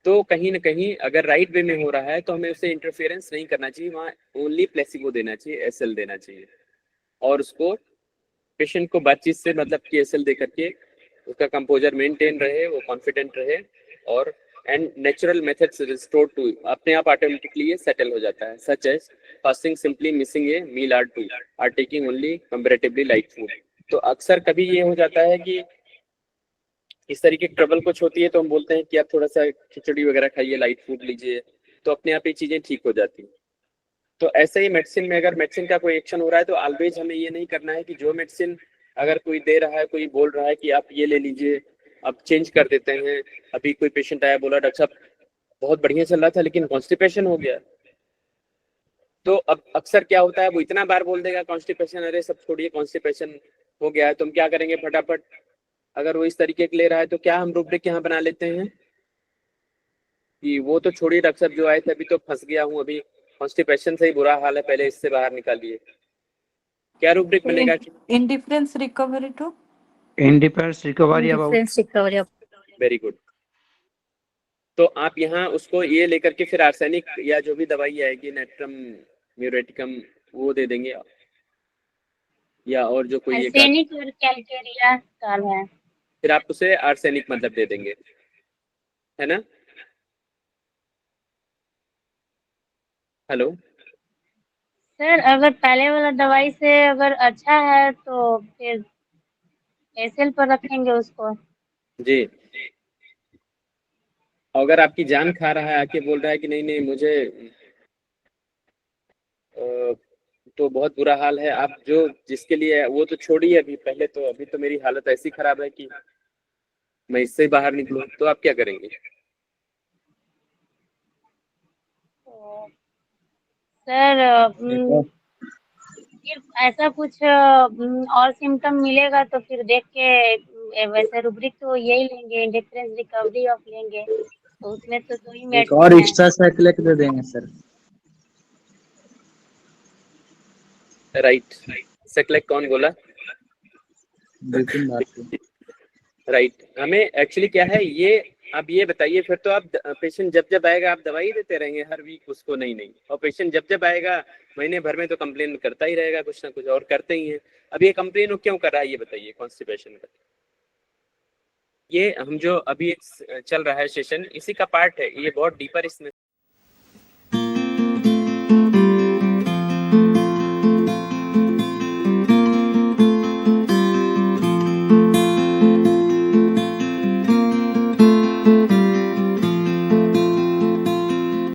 S2: तो कहीं ना कहीं अगर राइट वे में हो रहा है तो हमें उसे इंटरफेरेंस नहीं करना चाहिए, वहाँ ओनली प्लेसिबो देना चाहिए, एसएल देना चाहिए, और उसको पेशेंट को बातचीत से मतलब कि एसएल दे करके उसका कंपोजर मेंटेन रहे, वो कॉन्फिडेंट रहे, और and natural methods restore to, अपने आप ऑटोमेटिकली ये सेटल हो जाता है। Such as fasting, simply missing a meal or two, or taking only comparatively light food. तो अक्सर कभी ये हो जाता है कि इस तरीके की ट्रबल कुछ होती है तो हम बोलते हैं कि आप थोड़ा सा खिचड़ी वगैरह खाइए, लाइट फूड लीजिए, तो अपने आप ये चीजें ठीक हो जाती हैं। तो ऐसे ही मेडिसिन में अगर मेडिसिन का कोई एक्शन हो रहा है तो ऑलवेज हमें ये नहीं करना है कि जो मेडिसिन अगर कोई दे रहा है, कोई बोल रहा है कि आप ये ले लीजिए, आप चेंज कर देते हैं। अभी कोई पेशेंट आया, बोला डॉक्टर साहब बहुत बढ़िया चल रहा था लेकिन कॉन्स्टिपेशन हो गया, तो अब अक्सर क्या होता है, वो इतना बार बोल देगा कॉन्स्टिपेशन, अरे सब छोड़िए कॉन्स्टिपेशन हो गया है, तो हम क्या करेंगे फटाफट, अगर वो इस तरीके के ले रहा है तो क्या हम रूब्रिक यहाँ बना लेते हैं कि वो तो छोड़िए डॉक्टर साहब जो आए थे, अभी तो फंस गया हूँ, अभी कॉन्स्टिपेशन से ही बुरा हाल है, पहले इससे बाहर निकालिए। क्या रूब्रिक बनेगा?
S13: Indifference recovery to
S3: indifference recovery about,
S13: indifference recovery.
S2: Very good. तो आप यहाँ उसको ये लेकर के फिर आर्सेनिक या जो भी दवाई आएगी, नेट्रम म्यूरेटिकम, वो दे देंगे, या और जो कोई
S14: आर्सेनिक और कैल्केरिया डाल है,
S2: फिर आप उसे आर्सेनिक मतलब दे देंगे, है ना? हेलो
S14: सर अगर पहले वाला दवाई से अगर अच्छा है तो फिर एसएल पर रखेंगे उसको
S2: जी। अगर आपकी जान खा रहा है, आके बोल रहा है कि नहीं नहीं मुझे तो बहुत बुरा हाल है, आप जो जिसके लिए है वो तो छोड़िए अभी, पहले तो अभी तो मेरी हालत ऐसी खराब है कि मैं इससे बाहर निकलूं, तो आप क्या करेंगे?
S14: सर फिर ऐसा कुछ और सिम्टम मिलेगा तो फिर देख के वैसे रूब्रिक तो यही लेंगे, इंडिफरेंस रिकवरी ऑफ लेंगे, तो उसमें तो दो ही
S10: एक और
S14: मेडिसिन है।
S10: एक्स्ट्रा साइक्लिक दे देंगे सर।
S2: राइट, सेक्लेक कौन बोला?
S10: बिल्कुल बात
S2: राइट। हमें एक्चुअली क्या है ये, आप ये बताइए, फिर तो आप पेशेंट जब जब आएगा आप दवाई देते रहेंगे हर वीक उसको, नहीं, और पेशेंट जब जब आएगा महीने भर में तो कंप्लेन करता ही रहेगा कुछ ना कुछ, और करते ही हैं। अब ये कंप्लेन क्यों कर रहा है ये बताइए, कॉन्स्टिपेशन का? ये हम जो अभी चल रहा है सेशन, इसी का पार्ट है, ये बहुत डीपर इसमें